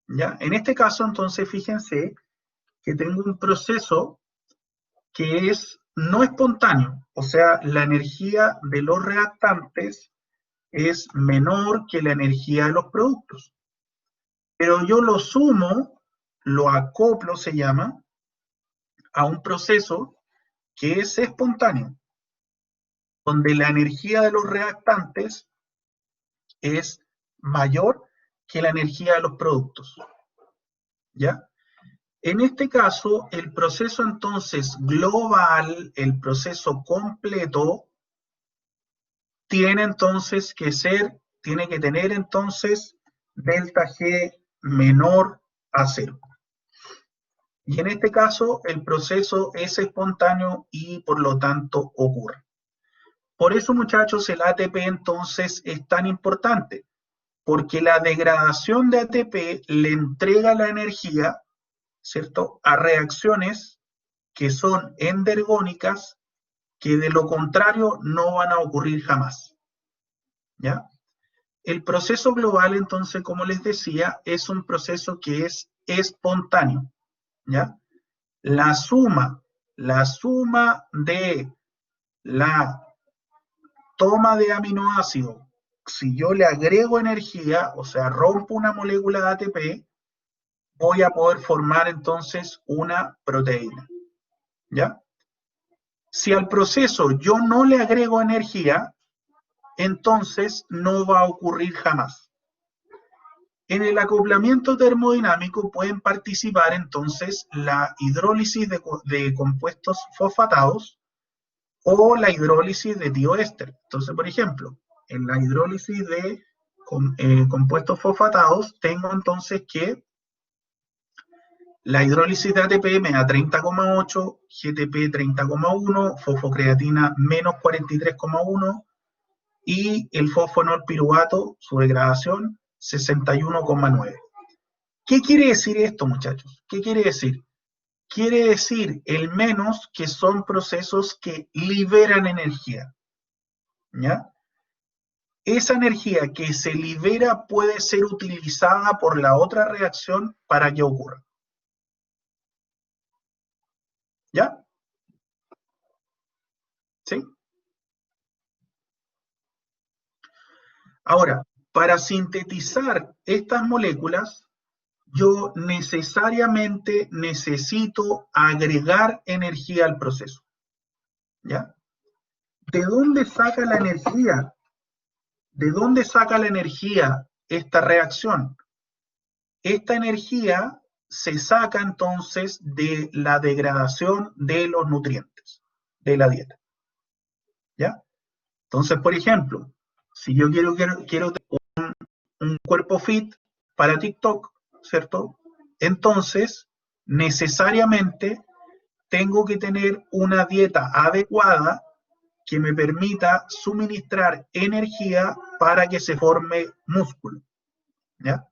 ¿Ya? En este caso, entonces, fíjense que tengo un proceso que es no espontáneo, o sea, la energía de los reactantes es menor que la energía de los productos. Pero yo lo sumo, lo acoplo, se llama, a un proceso que es espontáneo, donde la energía de los reactantes es mayor que la energía de los productos. ¿Ya? En este caso, el proceso entonces global, el proceso completo, tiene que tener entonces delta G menor a cero. Y en este caso, el proceso es espontáneo y por lo tanto ocurre. Por eso, muchachos, el ATP entonces es tan importante, porque la degradación de ATP le entrega la energía, ¿cierto?, a reacciones que son endergónicas, que de lo contrario no van a ocurrir jamás. ¿Ya? El proceso global, entonces, como les decía, es un proceso que es espontáneo. ¿Ya? La suma de la toma de aminoácido, si yo le agrego energía, o sea, rompo una molécula de ATP, voy a poder formar entonces una proteína. ¿Ya? Si al proceso yo no le agrego energía, entonces no va a ocurrir jamás. En el acoplamiento termodinámico pueden participar entonces la hidrólisis de compuestos fosfatados o la hidrólisis de tioéster. Entonces, por ejemplo, en la hidrólisis de compuestos fosfatados, tengo entonces que la hidrólisis de ATP me da 30,8, GTP 30,1, fosfocreatina menos 43,1 y el fosfonol piruvato, su degradación, 61,9. ¿Qué quiere decir esto, muchachos? ¿Qué quiere decir? Quiere decir el menos que son procesos que liberan energía. ¿Ya? Esa energía que se libera puede ser utilizada por la otra reacción para que ocurra. ¿Ya? ¿Sí? Ahora, para sintetizar estas moléculas, yo necesariamente necesito agregar energía al proceso. ¿Ya? ¿De dónde saca la energía? ¿De dónde saca la energía esta reacción? Esta energía se saca entonces de la degradación de los nutrientes de la dieta. ¿Ya? Entonces, por ejemplo, si yo quiero tener un cuerpo fit para TikTok, ¿cierto? Entonces, necesariamente tengo que tener una dieta adecuada que me permita suministrar energía para que se forme músculo. ¿Ya?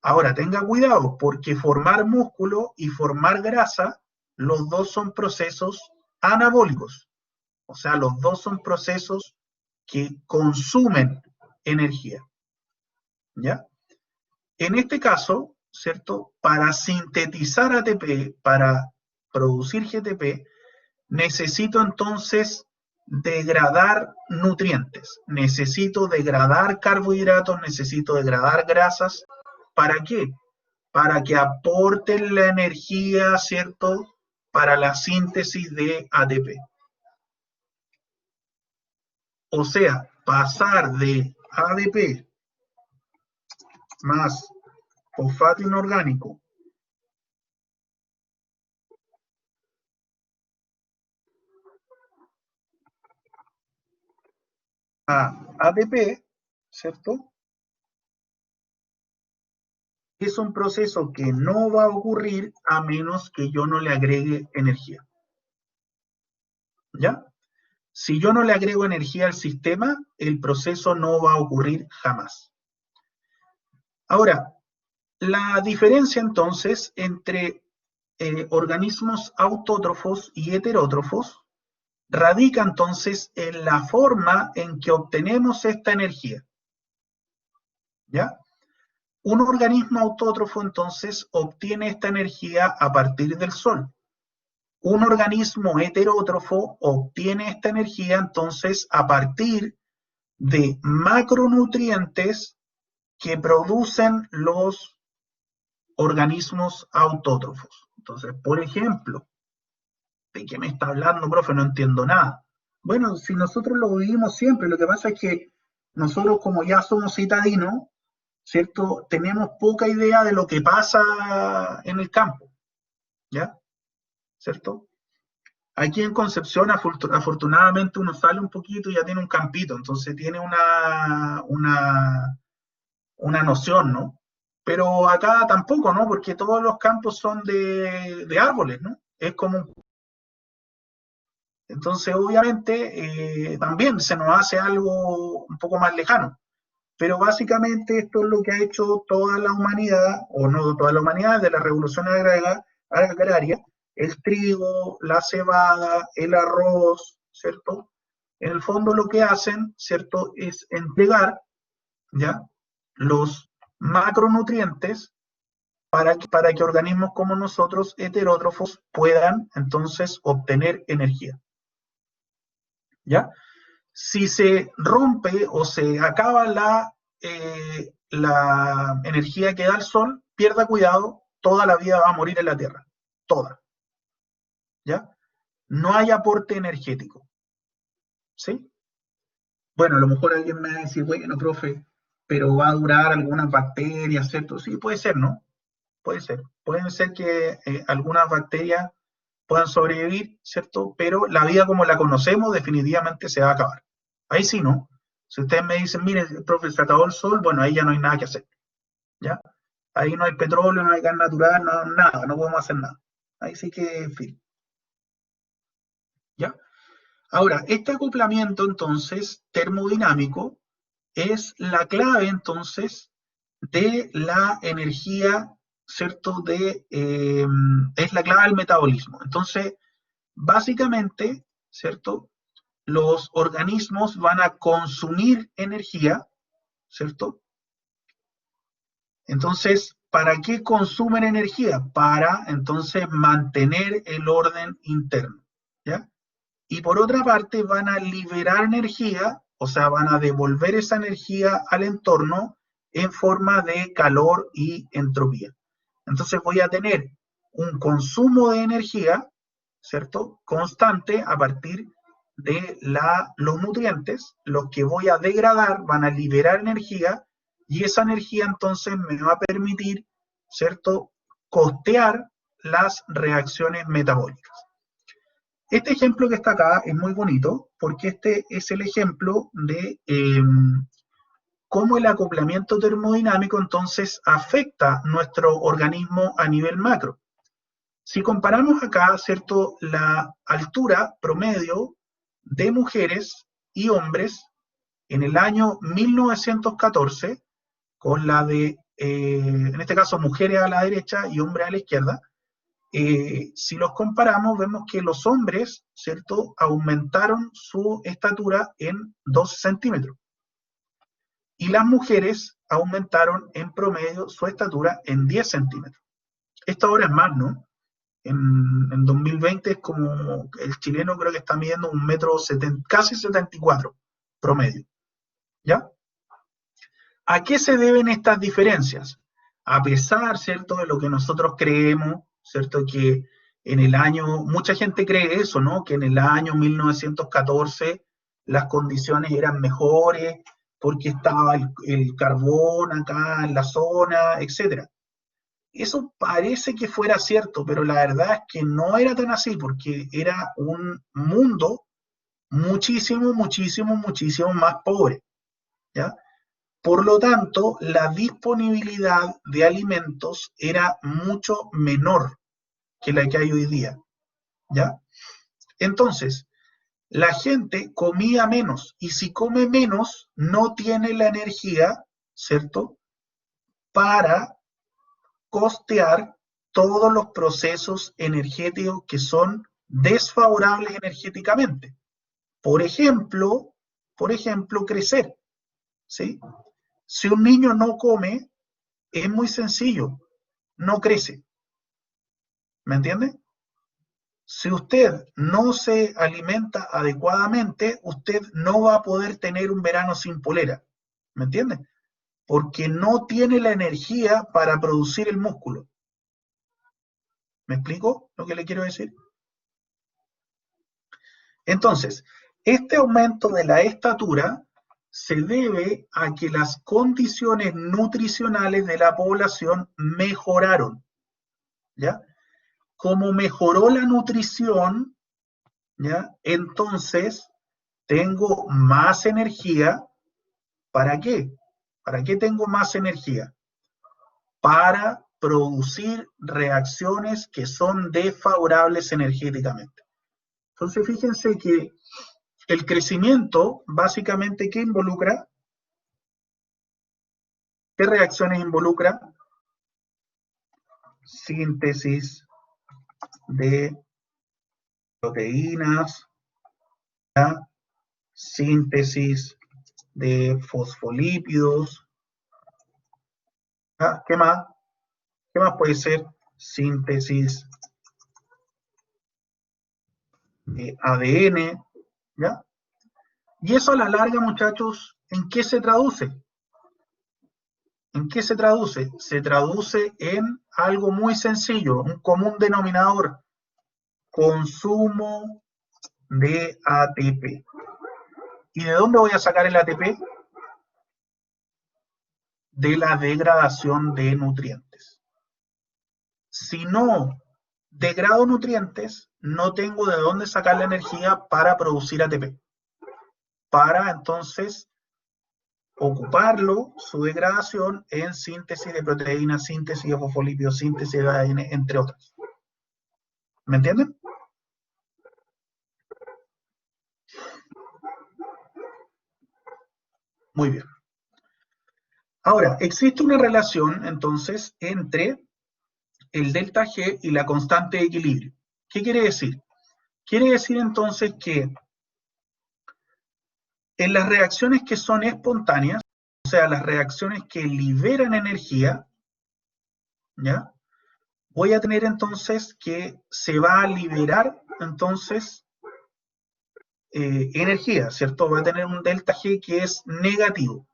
Ahora, tenga cuidado, porque formar músculo y formar grasa, los dos son procesos anabólicos. O sea, los dos son procesos que consumen energía. ¿Ya? En este caso, ¿cierto? Para sintetizar ATP, para producir GTP, necesito entonces degradar nutrientes, necesito degradar carbohidratos, necesito degradar grasas. ¿Para qué? Para que aporten la energía, ¿cierto? Para la síntesis de ATP. O sea, pasar de ADP más fosfato inorgánico a ATP, ¿cierto? Es un proceso que no va a ocurrir a menos que yo no le agregue energía. ¿Ya? Si yo no le agrego energía al sistema, el proceso no va a ocurrir jamás. Ahora, la diferencia entonces entre organismos autótrofos y heterótrofos radica entonces en la forma en que obtenemos esta energía. ¿Ya? Un organismo autótrofo entonces obtiene esta energía a partir del sol. Un organismo heterótrofo obtiene esta energía entonces a partir de macronutrientes que producen los organismos autótrofos. Entonces, por ejemplo, ¿de qué me está hablando, profe? No entiendo nada. Bueno, si nosotros lo vivimos siempre, lo que pasa es que nosotros como ya somos citadinos, ¿cierto? Tenemos poca idea de lo que pasa en el campo, ¿ya? ¿Cierto? Aquí en Concepción, afortunadamente, uno sale un poquito y ya tiene un campito, entonces tiene una noción, ¿no? Pero acá tampoco, ¿no? Porque todos los campos son de árboles, ¿no? Es como... Entonces, obviamente, también se nos hace algo un poco más lejano. Pero básicamente esto es lo que ha hecho toda la humanidad, o no toda la humanidad, de la revolución agraria, el trigo, la cebada, el arroz, ¿cierto? En el fondo lo que hacen, ¿cierto?, es entregar, ¿ya?, los macronutrientes para que organismos como nosotros, heterótrofos, puedan entonces obtener energía, ¿ya? Si se rompe o se acaba la energía que da el sol, pierda cuidado, toda la vida va a morir en la Tierra, toda, ¿ya? No hay aporte energético, ¿sí? Bueno, a lo mejor alguien me va a decir, bueno, profe, pero va a durar algunas bacterias, ¿cierto? Sí, puede ser, ¿no? Puede ser. Pueden ser que algunas bacterias puedan sobrevivir, ¿cierto? Pero la vida como la conocemos definitivamente se va a acabar. Ahí sí, ¿no? Si ustedes me dicen, mire, profe, se acabó el sol, bueno, ahí ya no hay nada que hacer, ¿ya? Ahí no hay petróleo, no hay gas natural, no, nada, no podemos hacer nada. Ahí sí que, en fin, ¿ya? Ahora, este acoplamiento, entonces, termodinámico, es la clave, entonces, de la energía, ¿cierto? Es la clave del metabolismo. Entonces, básicamente, ¿cierto? Los organismos van a consumir energía, ¿cierto? Entonces, ¿para qué consumen energía? Para entonces mantener el orden interno, ¿ya? Y por otra parte, van a liberar energía, o sea, van a devolver esa energía al entorno en forma de calor y entropía. Entonces voy a tener un consumo de energía, ¿cierto?, constante a partir de los nutrientes, los que voy a degradar van a liberar energía y esa energía entonces me va a permitir, ¿cierto?, costear las reacciones metabólicas. Este ejemplo que está acá es muy bonito porque este es el ejemplo de cómo el acoplamiento termodinámico entonces afecta nuestro organismo a nivel macro. Si comparamos acá, ¿cierto?, la altura promedio de mujeres y hombres en el año 1914, con la de, en este caso, mujeres a la derecha y hombres a la izquierda, si los comparamos, vemos que los hombres, ¿cierto?, aumentaron su estatura en 12 centímetros y las mujeres aumentaron en promedio su estatura en 10 centímetros. Esto ahora es más, ¿no? en 2020 es como, el chileno creo que está midiendo 1,70 m, casi 74 promedio, ¿ya? ¿A qué se deben estas diferencias? A pesar, ¿cierto?, de lo que nosotros creemos, ¿cierto?, que en el año, mucha gente cree eso, ¿no?, que en el año 1914 las condiciones eran mejores porque estaba el carbón acá en la zona, etc. Eso parece que fuera cierto, pero la verdad es que no era tan así, porque era un mundo muchísimo, muchísimo, muchísimo más pobre, ¿ya? Por lo tanto, la disponibilidad de alimentos era mucho menor que la que hay hoy día, ¿ya? Entonces, la gente comía menos, y si come menos, no tiene la energía, ¿cierto?, para costear todos los procesos energéticos que son desfavorables energéticamente. Por ejemplo, crecer, ¿sí? Si un niño no come, es muy sencillo, no crece. ¿Me entiende? Si usted no se alimenta adecuadamente, usted no va a poder tener un verano sin polera. ¿Me entiende? Porque no tiene la energía para producir el músculo. ¿Me explico lo que le quiero decir? Entonces, este aumento de la estatura se debe a que las condiciones nutricionales de la población mejoraron, ¿ya? Como mejoró la nutrición, ¿ya? Entonces tengo más energía. ¿Para qué? ¿Para qué tengo más energía? Para producir reacciones que son desfavorables energéticamente. Entonces, fíjense que el crecimiento, básicamente, ¿qué involucra? ¿Qué reacciones involucra? Síntesis de proteínas, ¿ya? Síntesis de fosfolípidos, ¿ya? ¿Qué más? ¿Qué más puede ser? Síntesis de ADN, ¿ya? Y eso a la larga, muchachos, ¿en qué se traduce? ¿En qué se traduce? Se traduce en algo muy sencillo, un común denominador: consumo de ATP. ¿Y de dónde voy a sacar el ATP? De la degradación de nutrientes. Si no degrado nutrientes, no tengo de dónde sacar la energía para producir ATP. Para entonces ocuparlo, su degradación, en síntesis de proteínas, síntesis de fosfolípidos, síntesis de ADN, entre otras. ¿Me entienden? Muy bien. Ahora, existe una relación entonces entre el delta G y la constante de equilibrio. ¿Qué quiere decir? Quiere decir entonces que en las reacciones que son espontáneas, o sea, las reacciones que liberan energía, ¿ya? Voy a tener entonces que se va a liberar entonces energía, ¿cierto? Va a tener un delta G que es negativo.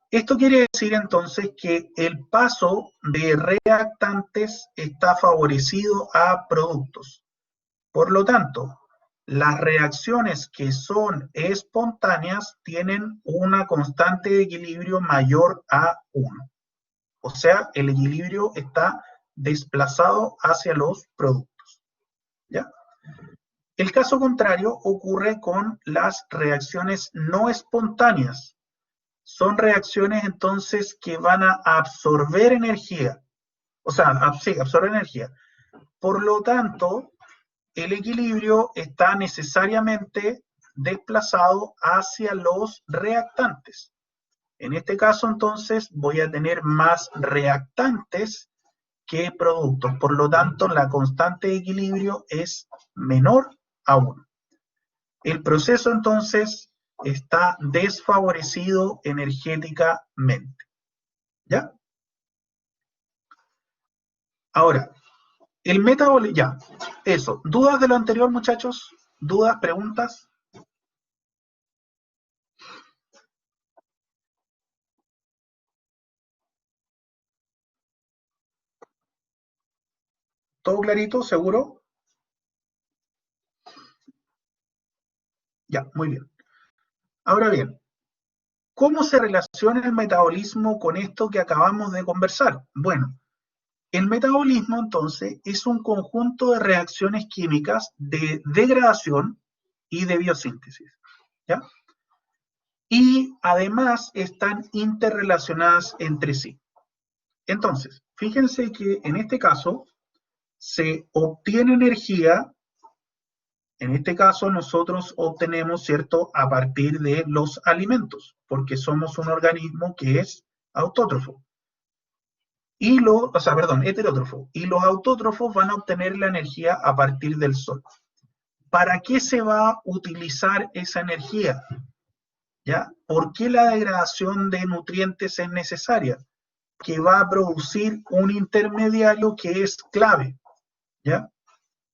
Esto quiere decir entonces que el paso de reactantes está favorecido a productos. Por lo tanto, las reacciones que son espontáneas tienen una constante de equilibrio mayor a 1. O sea, el equilibrio está desplazado hacia los productos, ¿ya? El caso contrario ocurre con las reacciones no espontáneas. Son reacciones entonces que van a absorber energía. O sea, sí, absorber energía. Por lo tanto, el equilibrio está necesariamente desplazado hacia los reactantes. En este caso, entonces, voy a tener más reactantes que productos. Por lo tanto, la constante de equilibrio es menor a 1. El proceso, entonces, está desfavorecido energéticamente. ¿Ya? Ahora, El metabolismo, ya, eso. ¿Dudas de lo anterior, muchachos? ¿Dudas, preguntas? ¿Todo clarito, seguro? Ya, muy bien. Ahora bien, ¿cómo se relaciona el metabolismo con esto que acabamos de conversar? Bueno, el metabolismo entonces es un conjunto de reacciones químicas de degradación y de biosíntesis, ¿ya? Y además están interrelacionadas entre sí. Entonces, fíjense que en este caso se obtiene energía, en este caso nosotros obtenemos, ¿cierto?, a partir de los alimentos, porque somos un organismo que es autótrofo. Heterótrofo. Y los autótrofos van a obtener la energía a partir del sol. ¿Para qué se va a utilizar esa energía? ¿Ya? ¿Por qué la degradación de nutrientes es necesaria? Que va a producir un intermediario que es clave, ¿ya?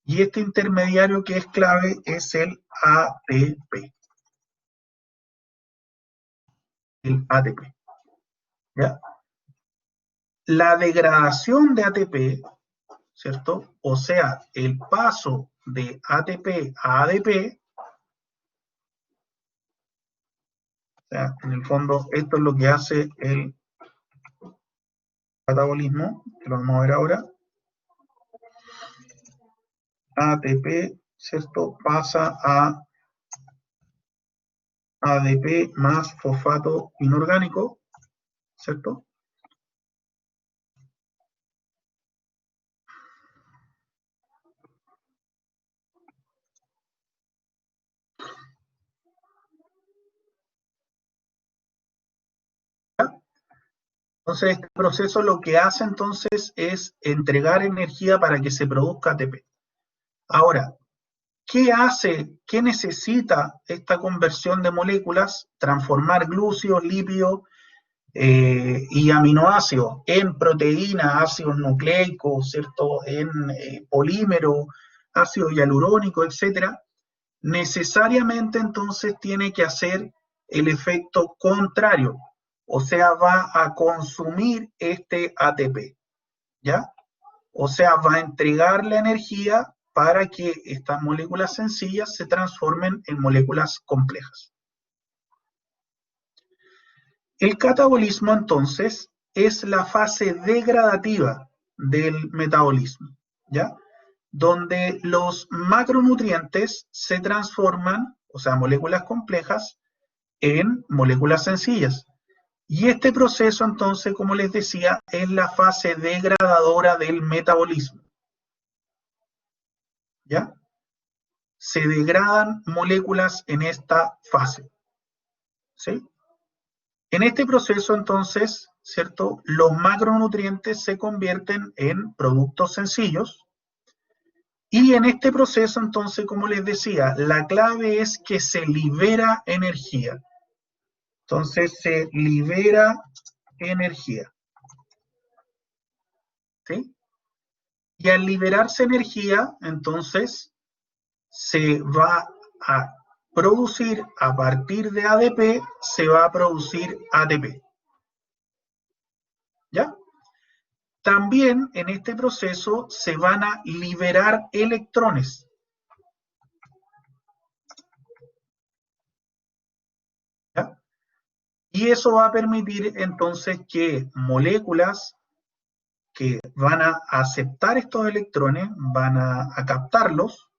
Y este intermediario que es clave es el ATP, ¿ya? La degradación de ATP, ¿cierto? O sea, el paso de ATP a ADP, o sea, en el fondo esto es lo que hace el catabolismo, que lo vamos a ver ahora. ATP, ¿cierto? Pasa a ADP más fosfato inorgánico, ¿cierto? Entonces, este proceso lo que hace entonces es entregar energía para que se produzca ATP. Ahora, ¿qué hace, qué necesita esta conversión de moléculas? Transformar glúcidos, lípidos y aminoácidos en proteínas, ácidos nucleicos, ¿cierto? En polímeros, ácido hialurónico, etcétera. Necesariamente entonces tiene que hacer el efecto contrario, o sea, va a consumir este ATP, ¿ya? O sea, va a entregar la energía para que estas moléculas sencillas se transformen en moléculas complejas. El catabolismo entonces es la fase degradativa del metabolismo, ¿ya? Donde los macronutrientes se transforman, o sea, moléculas complejas, en moléculas sencillas. Y este proceso, entonces, como les decía, es la fase degradadora del metabolismo. ¿Ya? Se degradan moléculas en esta fase. ¿Sí? En este proceso, entonces, ¿cierto? Los macronutrientes se convierten en productos sencillos. Y en este proceso, entonces, como les decía, la clave es que se libera energía. Entonces, se libera energía. ¿Sí? Y al liberarse energía, entonces, se va a producir a partir de ADP, se va a producir ATP. ¿Ya? También en este proceso se van a liberar electrones. ¿Ya? Y eso va a permitir entonces que moléculas que van a aceptar estos electrones, van a captarlos,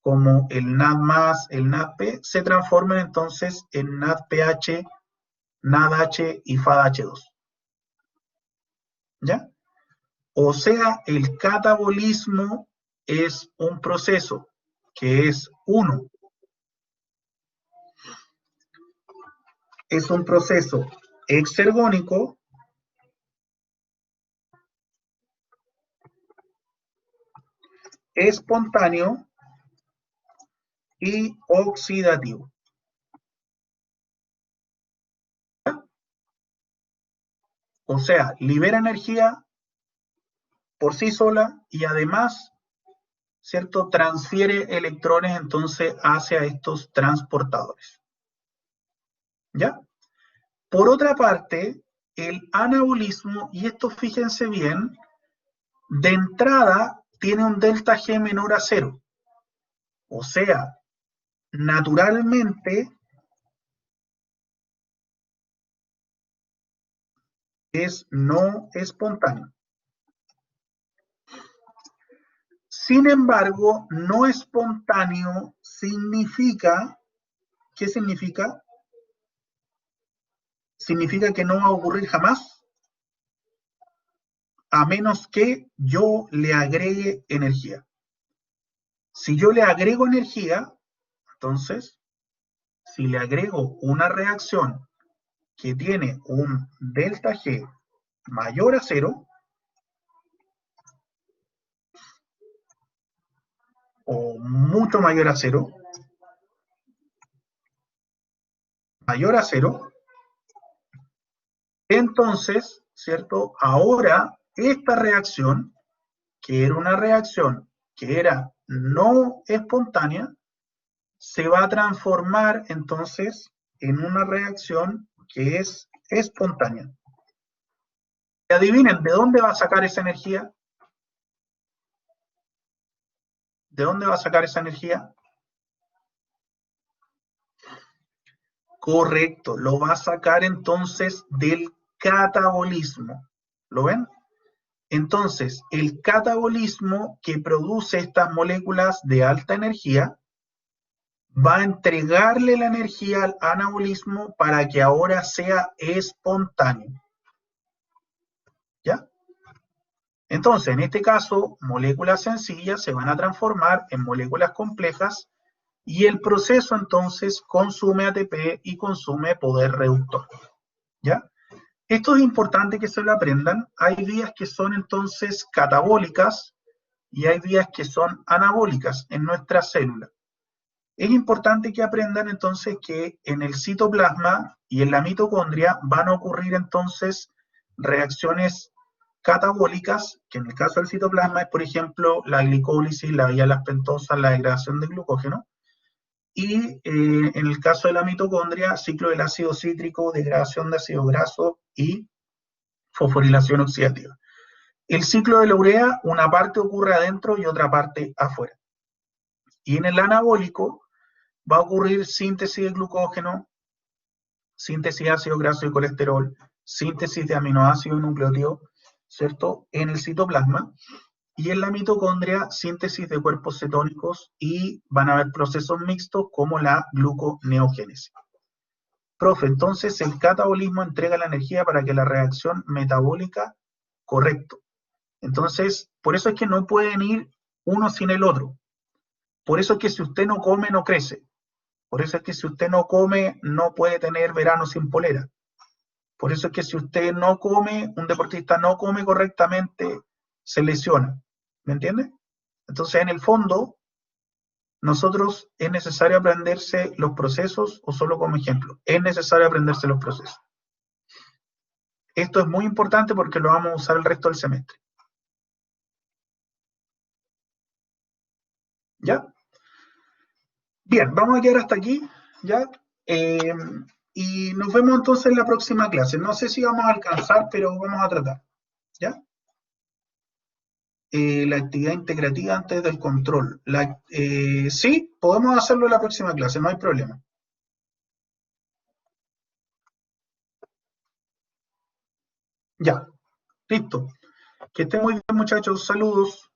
como el NAD+, el NADP, se transformen entonces en NADPH, NADH y FADH2. ¿Ya? O sea, el catabolismo es un proceso que es uno, es un proceso exergónico, espontáneo y oxidativo. O sea, libera energía, por sí sola y además, ¿cierto?, transfiere electrones entonces hacia estos transportadores. ¿Ya? Por otra parte, el anabolismo, y esto fíjense bien, de entrada tiene un delta G menor a 0. O sea, naturalmente es no espontáneo. Sin embargo, no espontáneo significa, ¿qué significa? Significa que no va a ocurrir jamás, a menos que yo le agregue energía. Si yo le agrego energía, entonces, si le agrego una reacción que tiene un delta G mayor a 0, o mucho mayor a 0, mayor a 0, entonces, ¿cierto? Ahora, esta reacción, que era una reacción que era no espontánea, se va a transformar entonces en una reacción que es espontánea. Y adivinen, ¿de dónde va a sacar esa energía? ¿De dónde va a sacar esa energía? Correcto, lo va a sacar entonces del catabolismo. ¿Lo ven? Entonces, el catabolismo que produce estas moléculas de alta energía va a entregarle la energía al anabolismo para que ahora sea espontáneo. ¿Ya? Entonces, en este caso, moléculas sencillas se van a transformar en moléculas complejas y el proceso entonces consume ATP y consume poder reductor. ¿Ya? Esto es importante que se lo aprendan. Hay vías que son entonces catabólicas y hay vías que son anabólicas en nuestra célula. Es importante que aprendan entonces que en el citoplasma y en la mitocondria van a ocurrir entonces reacciones catabólicas, que en el caso del citoplasma es, por ejemplo, la glicólisis, la vía las pentosas, la degradación de glucógeno, y en el caso de la mitocondria, ciclo del ácido cítrico, degradación de ácido graso y fosforilación oxidativa. El ciclo de la urea, una parte ocurre adentro y otra parte afuera. Y en el anabólico va a ocurrir síntesis de glucógeno, síntesis de ácido graso y colesterol, síntesis de aminoácidos y nucleótidos, ¿cierto?, en el citoplasma. Y en la mitocondria, síntesis de cuerpos cetónicos y van a haber procesos mixtos como la gluconeogénesis. Profe, entonces el catabolismo entrega la energía para que la reacción metabólica, correcto. Entonces, por eso es que no pueden ir uno sin el otro. Por eso es que si usted no come, no crece. Por eso es que si usted no come, no puede tener verano sin polera. Por eso es que si usted no come, un deportista no come correctamente, se lesiona. ¿Me entiende? Entonces, en el fondo, nosotros es necesario aprenderse los procesos, o solo como ejemplo, es necesario aprenderse los procesos. Esto es muy importante porque lo vamos a usar el resto del semestre. ¿Ya? Bien, vamos a quedar hasta aquí, ¿ya? Y nos vemos entonces en la próxima clase. No sé si vamos a alcanzar, pero vamos a tratar, ¿ya? La actividad integrativa antes del control. Sí, podemos hacerlo en la próxima clase, no hay problema. Ya, listo. Que estén muy bien, muchachos. Saludos.